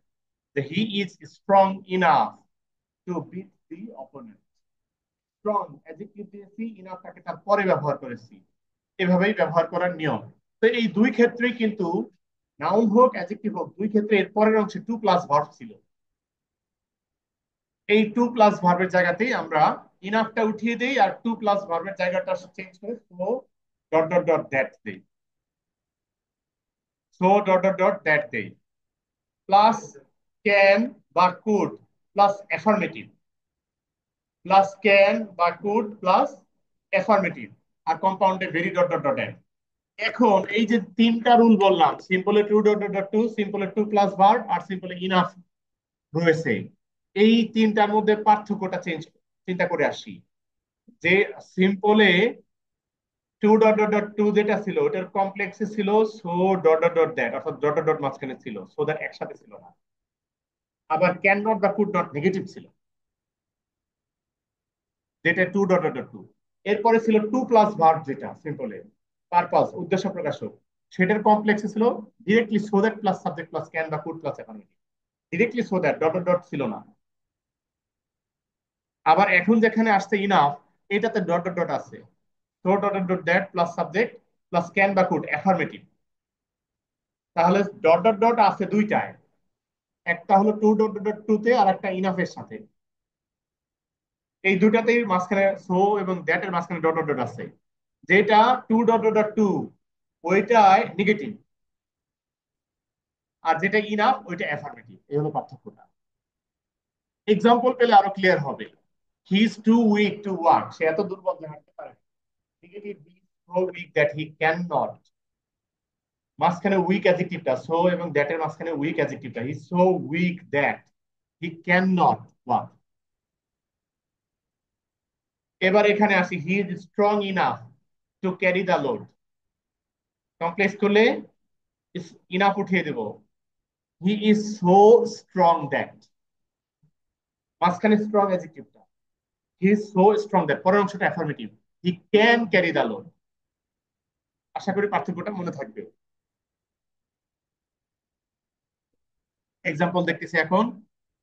যে he is strong enough to beat the opponent. Strong adjective দিয়েছি, ইনাফটাকে তার পরে ব্যবহার করেছি। এভাবেই ব্যবহার করার নিয়ম। তো এই দুই ক্ষেত্রেই কিন্তু নাউন হোক অ্যাডজেক্টিভ হোক, দুই ক্ষেত্রে এর পরের অংশে টু প্লাস ভার্ব ছিল। এই টু প্লাস ভার্বের জায়গাতেই আমরা ইনাফটা উঠিয়ে দেই আর টু প্লাস ভার্বের জায়গাটা চেঞ্জ করে so dot dot dot that দেই, so dot dot dot that দেই, প্লাস ক্যান বা could plus affirmative, plus can বা কুড প্লাস অ্যাফার্মেটিভ, আর কম্পাউন্ডে ভেরি ডট ডট ডট। এখন এই যে তিনটা রুল বললাম, সিম্পলে to dot dot dot to, সিম্পলে টু প্লাস ভার্ব, আর সিম্পলে ইনাফ রয়েছে, এই তিনটার মধ্যে পার্থক্যটা চিন্তা করে আসি। যে সিম্পলে to dot dot dot to যেটা ছিল ওটার কমপ্লেক্সে ছিল so dot dot dot that, অর্থাৎ ডট ডট ডট মাঝখানে ছিল, সো দ্যাট একসাথে ছিল না। আবার ক্যান নট বা কুড নট নেগেটিভ ছিল, যেটা to dot dot dot to. এরপরে ছিল টু প্লাস ভার্ব যেটা সিম্পলে পারপাস উদ্দেশ্য প্রকাশক, সেটার কমপ্লেক্সে ছিল directly so that plus subject plus can বা could plus affirmative, directly so that dot dot dot ছিল না। আবার এখন যেখানে আসছে ইনাফ, এটাতে ডট ডট ডট আছে, so dot dot dot that plus subject plus can বা কুড অ্যাফার্মেটিভ। তাহলে ডট ডট ডট আছে দুইটায়, একটা হলো to dot dot dot to তে আর একটা ইনাফের সাথে। এই দুটাতেই মাঝখানে সো এবং দ্যাট এর মাঝখানে ডট ডট ডট আছে। যেটা to dot dot dot to ওইটাই নেগেটিভ, আর যেটা ইনাফ ওইটা অ্যাফার্মেটিভ। এই হলো পার্থক্যটা। এক্সাম্পল পেলে আরো ক্লিয়ার হবে। He is too weak to walk, সে এত দুর্বল যে হাঁটতে পারে। Negative, he is so weak that he can not, মাঝখানে উইক অ্যাডজেক্টিভটা সো এবং দ্যাট এর মাঝখানে উইক অ্যাডজেক্টিভটা he is so weak that he can not walk. এবার এখানে আসি, he is strong enough to carry the load, complex করলে ইনাফ উঠিয়ে দেব, he is so strong that, মাঝখানে স্ট্রং অ্যাডজেক্টিভটা, he is so strong that, পরের অংশটা affirmative, he can carry the load. আশা করি পার্থক্যটা মনে থাকবে। এক্সাম্পল দেখতেছি এখন,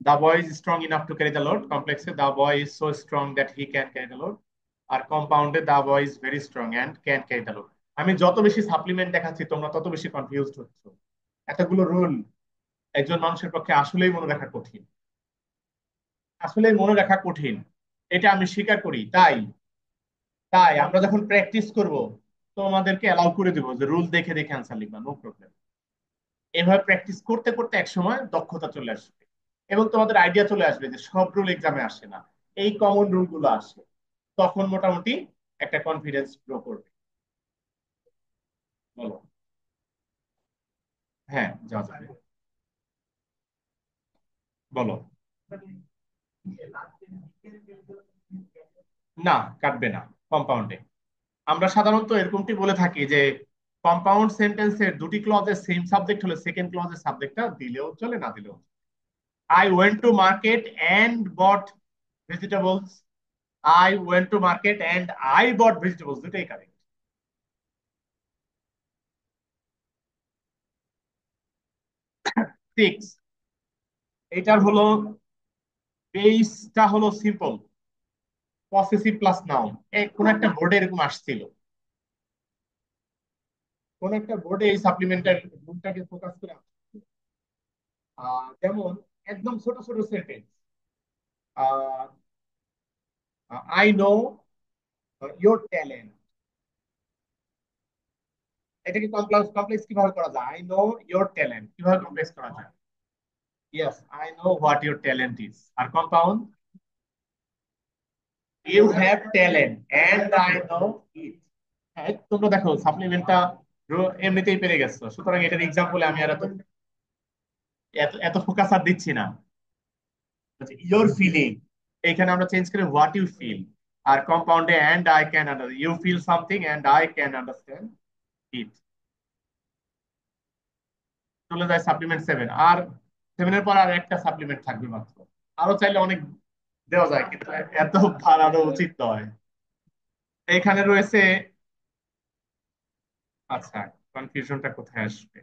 the boy is strong enough to carry the load, কমপ্লেক্সে the boy is so strong that he can carry the load, আর কম্পাউন্ডে the boy is very strong and can carry the load. আমি যত বেশি supplement দেখাচ্ছি তোমরা তত বেশি কনফিউজড হচ্ছ। এতগুলো রুল একজন মানুষের পক্ষে আসলেই মনে রাখা কঠিন, আসলেই মনে রাখা কঠিন, এটা আমি স্বীকার করি। তাই তাই আমরা যখন প্র্যাকটিস করব, তোমাদেরকে অ্যালাউ করে দেবো যে রুল দেখে দেখে অ্যান্সার লিখবা, নো প্রবলেম। এভাবে প্র্যাকটিস করতে করতে একসময় দক্ষতা চলে আসবে এবং তোমাদের আইডিয়া চলে আসবে যে সব রুল এক্সামে আসে না, এই কমন রুল গুলো আসে। তখন মোটামুটি একটা কনফিডেন্স গ্রো করবে। বলো। হ্যাঁ, যা যাবে। বলো। না, কাটবে না কম্পাউন্ডে। আমরা সাধারণত এরকমটি বলে থাকি যে কম্পাউন্ড সেন্টেন্সের দুটি ক্লজের সেম সাবজেক্ট হলে সেকেন্ড ক্লজের সাবজেক্টটা দিলেও চলে, না দিলেও। I went to market and bought vegetables. I went to market and I bought vegetables, দুটাই কারেক্ট। 6, এটার হলো বেসটা হলো সিম্পল, পসেসিভ প্লাস নাউন। কোন একটা বোর্ডে এরকম আসছিল, কোন একটা বোর্ডে এই সাপ্লিমেন্টারি রুলটাকে ফোকাস করে যেমন একদম ছোট ছোট sentence, I know your talent. এটাকে কমপ্লেক্স কমপ্লেক্স কিভাবে করা যায়? আই নো ইয়োর ট্যালেন্ট কিভাবে কমপ্লেক্স করা যায়? Yes, I know what your talent is. আর compound, you have talent and I know it. হ্যাঁ, তোমরা দেখো সাপ্লিমেন্টটা এমনিতেই পেরে গেছো, সুতরাং এটার এক্সাম্পলে আমি আর এত এত এত ফোকাস আর দিচ্ছি না। ইয়োর ফিলিং, এখানে আমরা চেঞ্জ করে হোয়াট ইউ ফিল। আর কম্পাউন্ডে and I can understand, you feel something and I can understand it. চলে যায় সাপ্লিমেন্ট 7। আর 7 এর পর আর একটা সাপ্লিমেন্ট থাকবে মাত্র। আরো চাইলে অনেক দেওয়া যায়, কিন্তু এত বাড়ানো উচিত নয়। এখানে রয়েছে, আচ্ছা, কনফিউশনটা কোথায় আসবে?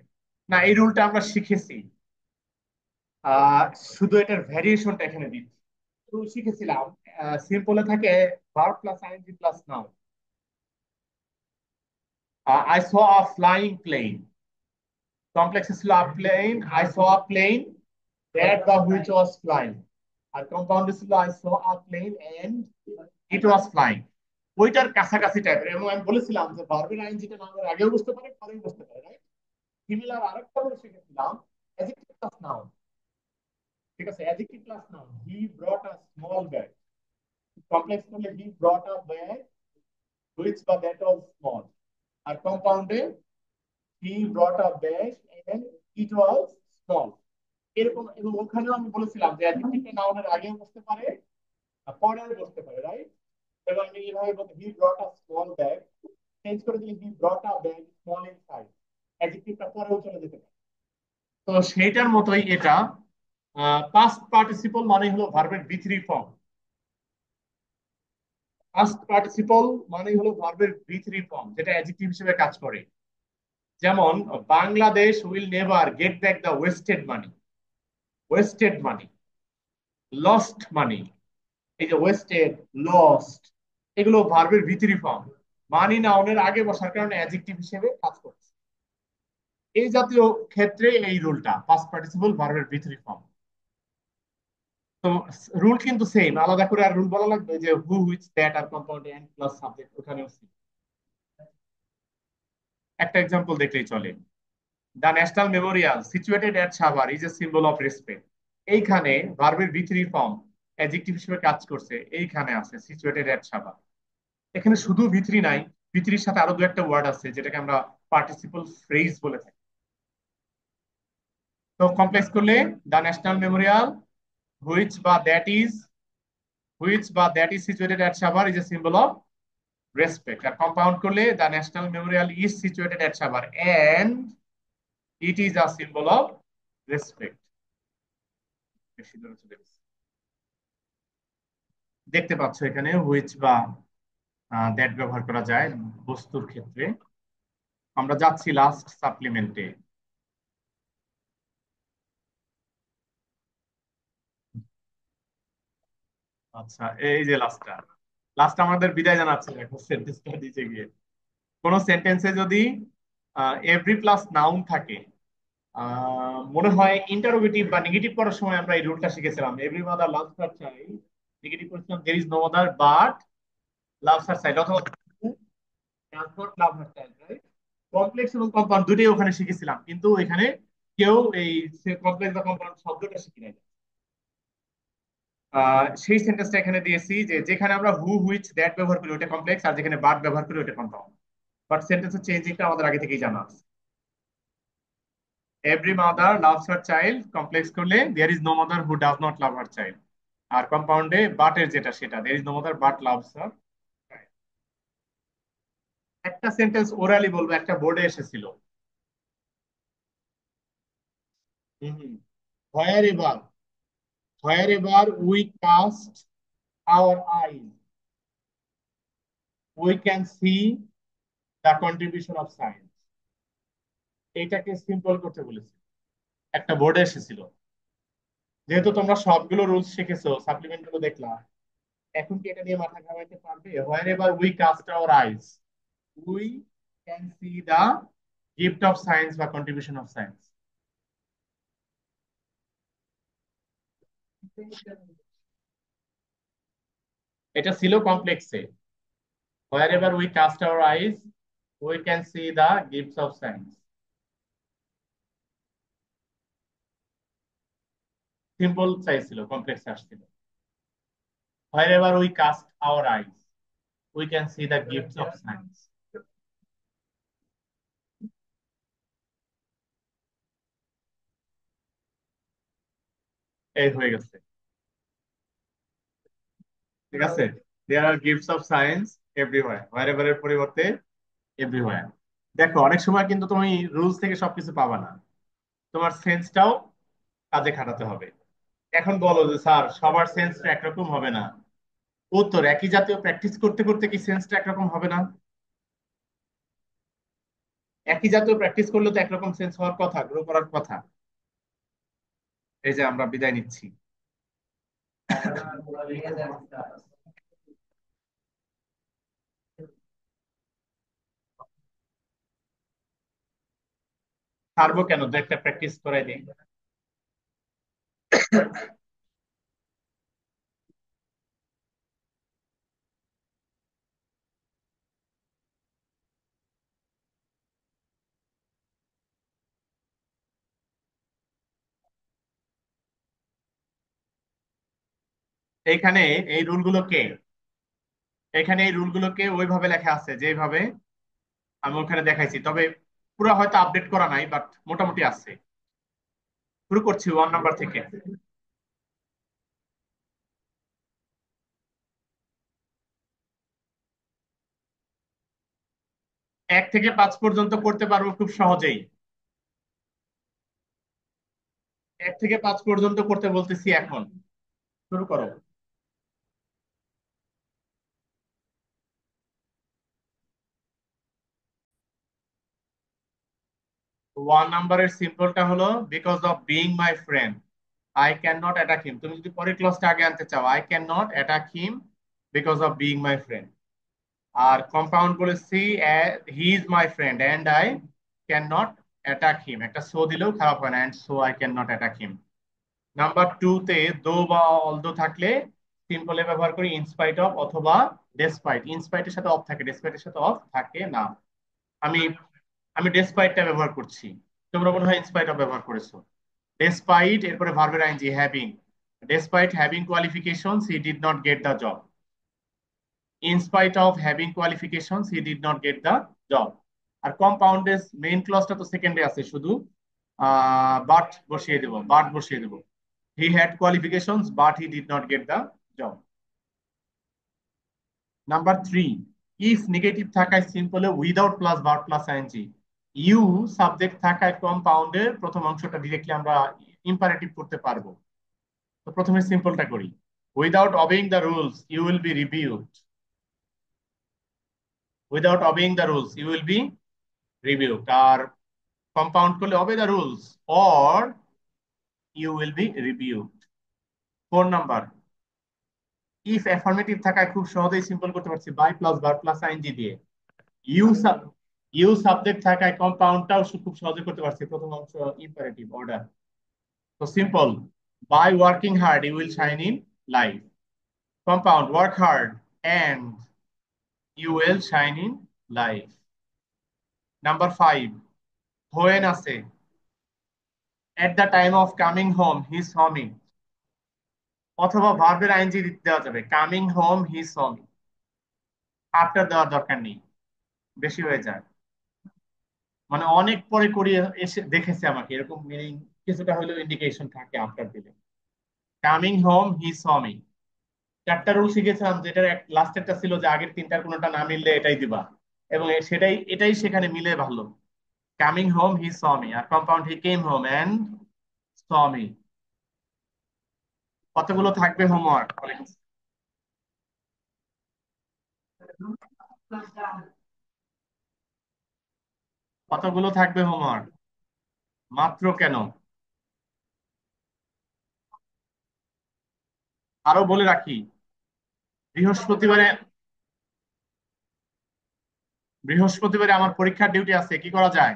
না, এই রুলটা আমরা শিখেছি, আহ শুধু এটার ভ্যারিয়েশনটা এখানে দিচ্ছি। রুল শিখেছিলাম, সিম্পলে থাকে verb plus ING plus noun. I saw a flying plane, complex ছিল a plane, I saw a plane that বা হুইচ ওয়াজ ফ্লাইং। আর কম্পাউন্ড ছিল I saw a plane and it was flying. ওইটার কাছাকাছি টাইপের। এবং আমি বলেছিলাম যে ভার্বের আইএনজিটা নাউনের আগেও বুঝতে পারে, পরেও বুঝতে পারে, রাইট? সিমিলার আরেকটা রুল শিখেছিলাম, অ্যাডজেক্টিভ প্লাস নাউন। ঠিক আছে, adjective plus noun. He brought a small bag, complex করলে he brought a bag which বা দ্যাট ওয়াজ স্মল। আর কম্পাউন্ডে he brought a bag and it was small. এরকম। এবং ওখানেও আমি বলেছিলাম যে অ্যাডজেক্টিভটা নাউনের আগেও বসতে পারে আর পরেও বসতে পারে, রাইট? এবং আমি এইভাবে বলতে, he brought a small bag, change করে দিলে he brought a bag small in size, অ্যাডজেক্টিভটা পরেও চলে যেতে পারে। তো সেইটার মতোই এটা, পাস্ট পার্টিসিপল মানে হলো ভার্বের বি3 ফর্ম। পাস্ট পার্টিসিপল মানে হলো ভার্বের বি3 ফর্ম, যেটা অ্যাডজেক্টিভ হিসেবে কাজ করে। যেমন Bangladesh will never get back the wasted money. Wasted money, lost মানি, এই যে ওয়েস্টেড, লস্ট, এগুলো ভার্বের বি3 ফর্ম। মানি নাউনের আগে বসার কারণে অ্যাডজেক্টিভ হিসেবে কাজ করছে। এই জাতীয় ক্ষেত্রে এই রুলটা পাস্ট পার্টিসিপল ভার্বের বি3 ফর্ম। তো রুল কিন্তু সেম, আলাদা করে আর রুল বলা লাগবে যে হু হুইচ দ্যাট আর কম্পাউন্ড এন্ড প্লাস সাবজেক্ট, ওখানেও same। একটা এক্সাম্পল দেখলেই চলে। The national memorial situated at Savar is a symbol of respect. এইখানে ভার্বের বি3 ফর্ম অ্যাডজেক্টিভ হিসেবে কাজ করছে, এইখানে আছে সিচুয়েটেড এট সাভার। এখানে শুধু ভি3 নাই, ভি3-র সাথে আরো দু একটা ওয়ার্ড আছে যেটাকে আমরা পার্টিসিপল ফ্রেজ বলে থাকি। তো কমপ্লেক্স করলে দ্য ন্যাশনাল মেমোরিয়াল হুইচ বা দ্যাট ইজ, হুইচ বা that is situated at Savar is a symbol of respect. আর কম্পাউন্ড করলে the national memorial is situated at Savar and it is a symbol of respect. বেশি দূরে চলে গেছে। দেখতে পাচ্ছ এখানে হুইচ বা দ্যাট ব্যবহার করা যায় বস্তুর ক্ষেত্রে। আমরা যাচ্ছি লাস্ট সাপ্লিমেন্টে। আচ্ছা, এই যে লাস্টটা, লাস্ট আমাদের বিদায় জানাচ্ছে দেখো সেন্টেন্সটা দিতে গিয়ে। কোন সেন্টেন্সে যদি এভরি প্লাস নাউন থাকে, মনে হয় ইন্টারোগেটিভ বা নেগেটিভ করার সময় আমরা এই রুলটা শিখেছিলাম, every mother loves her child, negative করেছিলাম there is no mother but loves her child, অথবা does not love her child, right? Complex এবং কম্পাউন্ড দুটোই ওখানে শিখেছিলাম, কিন্তু এখানে কেউ এই কমপ্লেক্স বা কম্পাউন্ড শব্দটা শিখি নাই। সেই সেন্টেন্সটা এখানে দিয়েছি যে যেখানে আমরা হু হুইচ দ্যাট ব্যবহার করি ওটা কমপ্লেক্স, আর যেখানে বাট ব্যবহার করি ওটা কম্পাউন্ড। বাট সেন্টেন্সের চেঞ্জিংটা আমাদের আগে থেকেই জানা আছে। Every mother loves her child, complex করলে there is no mother who does not love her child. আর কম্পাউন্ডে বাটের যেটা সেটা, there is no mother but loves her child. একটা সেন্টেন্স ওরালি বলবো, একটা বোর্ডে এসেছিল। হুম। Where ever, where ever we cast our eyes we can see the contribution of science. এইটাকে সিম্পল করতে বলেছি, একটা বোর্ডে এসেছিল। যেহেতু তোমরা সবগুলো রুলস শিখেছো, সাপ্লিমেন্ট গুলো দেখলা, এখন কি এটা নিয়ে মাথা ঘামাইতে পারবে? Where ever we cast our eyes we can see the gift of science বা কন্ট্রিবিউশন অফ সায়েন্স। এটা ছিল কমপ্লেক্সে। Where ever we cast our eyes we can see the gifts of science. Simple চাইছিল, কমপ্লেক্স আসছিল। Where ever we cast our eyes we can see the gifts of science. এই হয়ে গেছে। ঠিক আছে, there are gifts of science everywhere, where ever এর পরিবর্তে everywhere. দেখো অনেক সময় কিন্তু তুমি রুলস থেকে সবকিছু পাবা না, তোমার সেন্সটাও কাজে খাটাতে হবে। এখন বলো যে স্যার সবার সেন্সটা একরকম হবে না। উত্তর, একই জাতীয় প্র্যাকটিস করতে করতে কি সেন্সটা একরকম হবে না? একই জাতীয় প্র্যাকটিস করলে তো একরকম সেন্স হওয়ার কথা, গ্রো করার কথা। এই যে আমরা বিদায় নিচ্ছি। পারবো কেন, দু একটা প্র্যাকটিস করাই দিই। এইখানে এই রুলগুলোকে, এখানে এই রুলগুলোকে ওইভাবে লেখা আছে যেভাবে আমি ওখানে দেখাইছি, তবে পুরো হয়তো আপডেট করা নাই, বাট মোটামুটি আছে। শুরু করছি 1 নাম্বার থেকে। 1 থেকে 5 পর্যন্ত করতে পারবো খুব সহজেই। 1 থেকে 5 পর্যন্ত করতে বলতেছি এখন। শুরু করো। 1 নাম্বারের সিম্পলটা হলো, because of being my friend I can not attack him. তুমি যদি পরের ক্লাসটা আগে আনতে চাও, I can not attack him because of being my friend. আর কম্পাউন্ড বলেছি, he is my friend and I can not attack him, একটা সো দিলেও খারাপ হয় না, and so I can not attack him. Number 2 তে দো বা although থাকলে সিম্পলে ব্যবহার করি ইনস্পাইট অফ অথবা ডেসপাইট। ইনস্পাইটের সাথে অফ থাকে, ডেসপাইটের সাথে অফ থাকে না। আমি আমি ডেসপাইটটা ব্যবহার করছি, তোমরা মনে হয় ইনস্পাইট অফ ব্যবহার করেছো। ডেসপাইট এরপরে ভার্বের ING having, despite having qualifications he did not get the job. In spite of having qualifications he did not get the job. আর কম্পাউন্ডের মেইন ক্লজটা তো সেকেন্ডে আছে, শুধু বাট বসিয়ে দেবো, বাট বসিয়ে দেবো। He had qualifications but he did not get the job. Number 3, if negative থাকায় সিম্পলে without plus verb plus ING, you subject থাকায় কম্পাউন্ডের প্রথম অংশটা ডিরেক্টলি আমরা ইম্পারেটিভ করতে পারবো। তো প্রথমে সিম্পলটা করি। Without obeying the rules you will be reviewed. Without obeying the rules you will be reviewed. আর কম্পাউন্ড করলে obey the rules or you will be reviewed। 4 number, if affirmative থাকায় খুব সহজেই সিম্পল করতে পারছি by plus verb plus ING দিয়ে। You you subject থাকায় কম্পাউন্ডটাও খুব সহজে করতে পারছি, প্রথম অংশ ইম্পারেটিভ অর্ডার। তো simple, by working hard you will shine in life. Compound work hard and you will shine in life. Number 5, when আছে, at the time of coming home he saw me, অথবা ভার্বের I N G দেওয়া যাবে, coming home he saw me. After দেওয়ার দরকার নেই, বেশি হয়ে যায়। মানে অনেক পরে করিয়ে এসে দেখেছে আমাকে, এরকম মিনিং কিছুটা হলেও ইন্ডিকেশন থাকে আফটার দিলে। Coming home he saw me. 4টা রুল শিখেছিলাম, যেটার লাস্টেরটা ছিল যে আগের 3টার কোনোটা না মিললে এটাই দিবা। এবং এটাই সেখানে মিলে ভালো। Coming home he saw me, আর compound he came home and saw me. কতগুলো থাকবে হোমওয়ার্ক? কতগুলো থাকবে হোমওয়ার্ক? মাত্র কেন? আরো বলে রাখি, বৃহস্পতিবারে বৃহস্পতিবারে আমার পরীক্ষার ডিউটি আছে, কি করা যায়?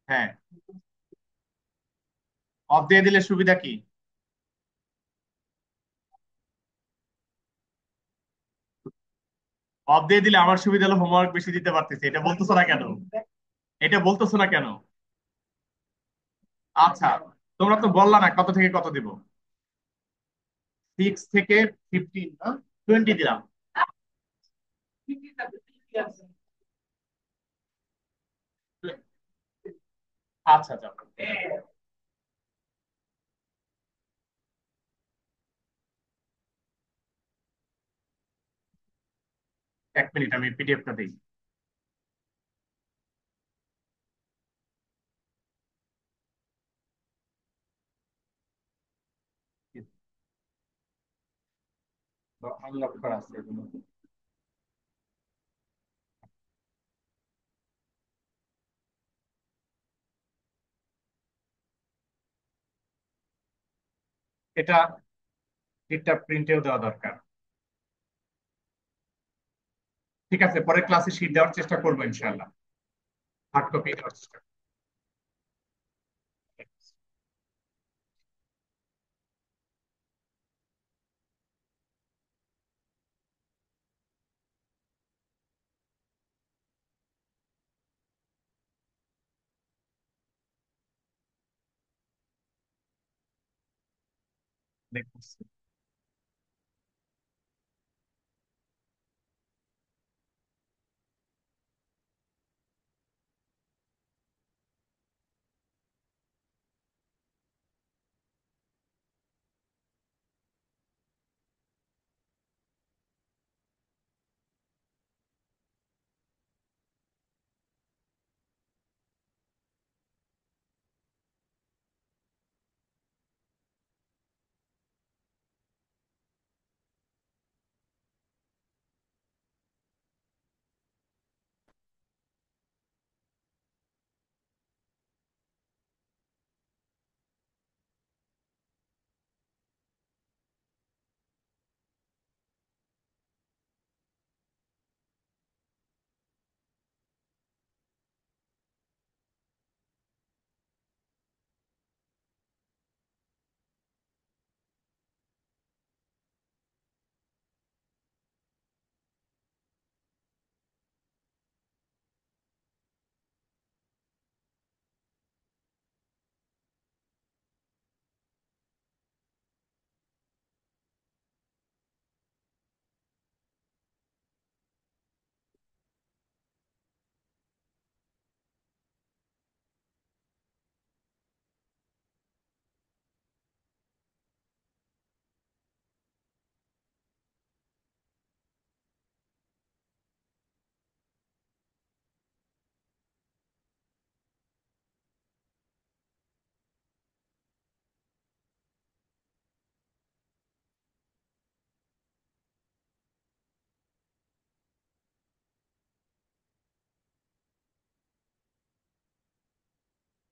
হ্যাঁ, অফ দিয়ে দিলে সুবিধা কি? অফ দিয়ে দিলে আমার সুবিধা হলো হোমওয়ার্ক বেশি দিতে পারতেছি, এটা বলতেছো না কেন? এটা বলতেছো না কেন? আচ্ছা, তোমরা তো বললা না কত থেকে কত দিব। 6 থেকে 15 না, 20 দিলাম। আচ্ছা আচ্ছা। 1 মিনিট, আমি পিডিএফটা দিই। আনলক করা আছে এগুলো। এটা এটা প্রিন্টেও দেওয়া দরকার। ঠিক আছে, পরের ক্লাসে শীট দেওয়ার চেষ্টা করবো ইনশাআল্লাহ। হার্ড কপি দেওয়ার চেষ্টা করবো। দেখতেছি।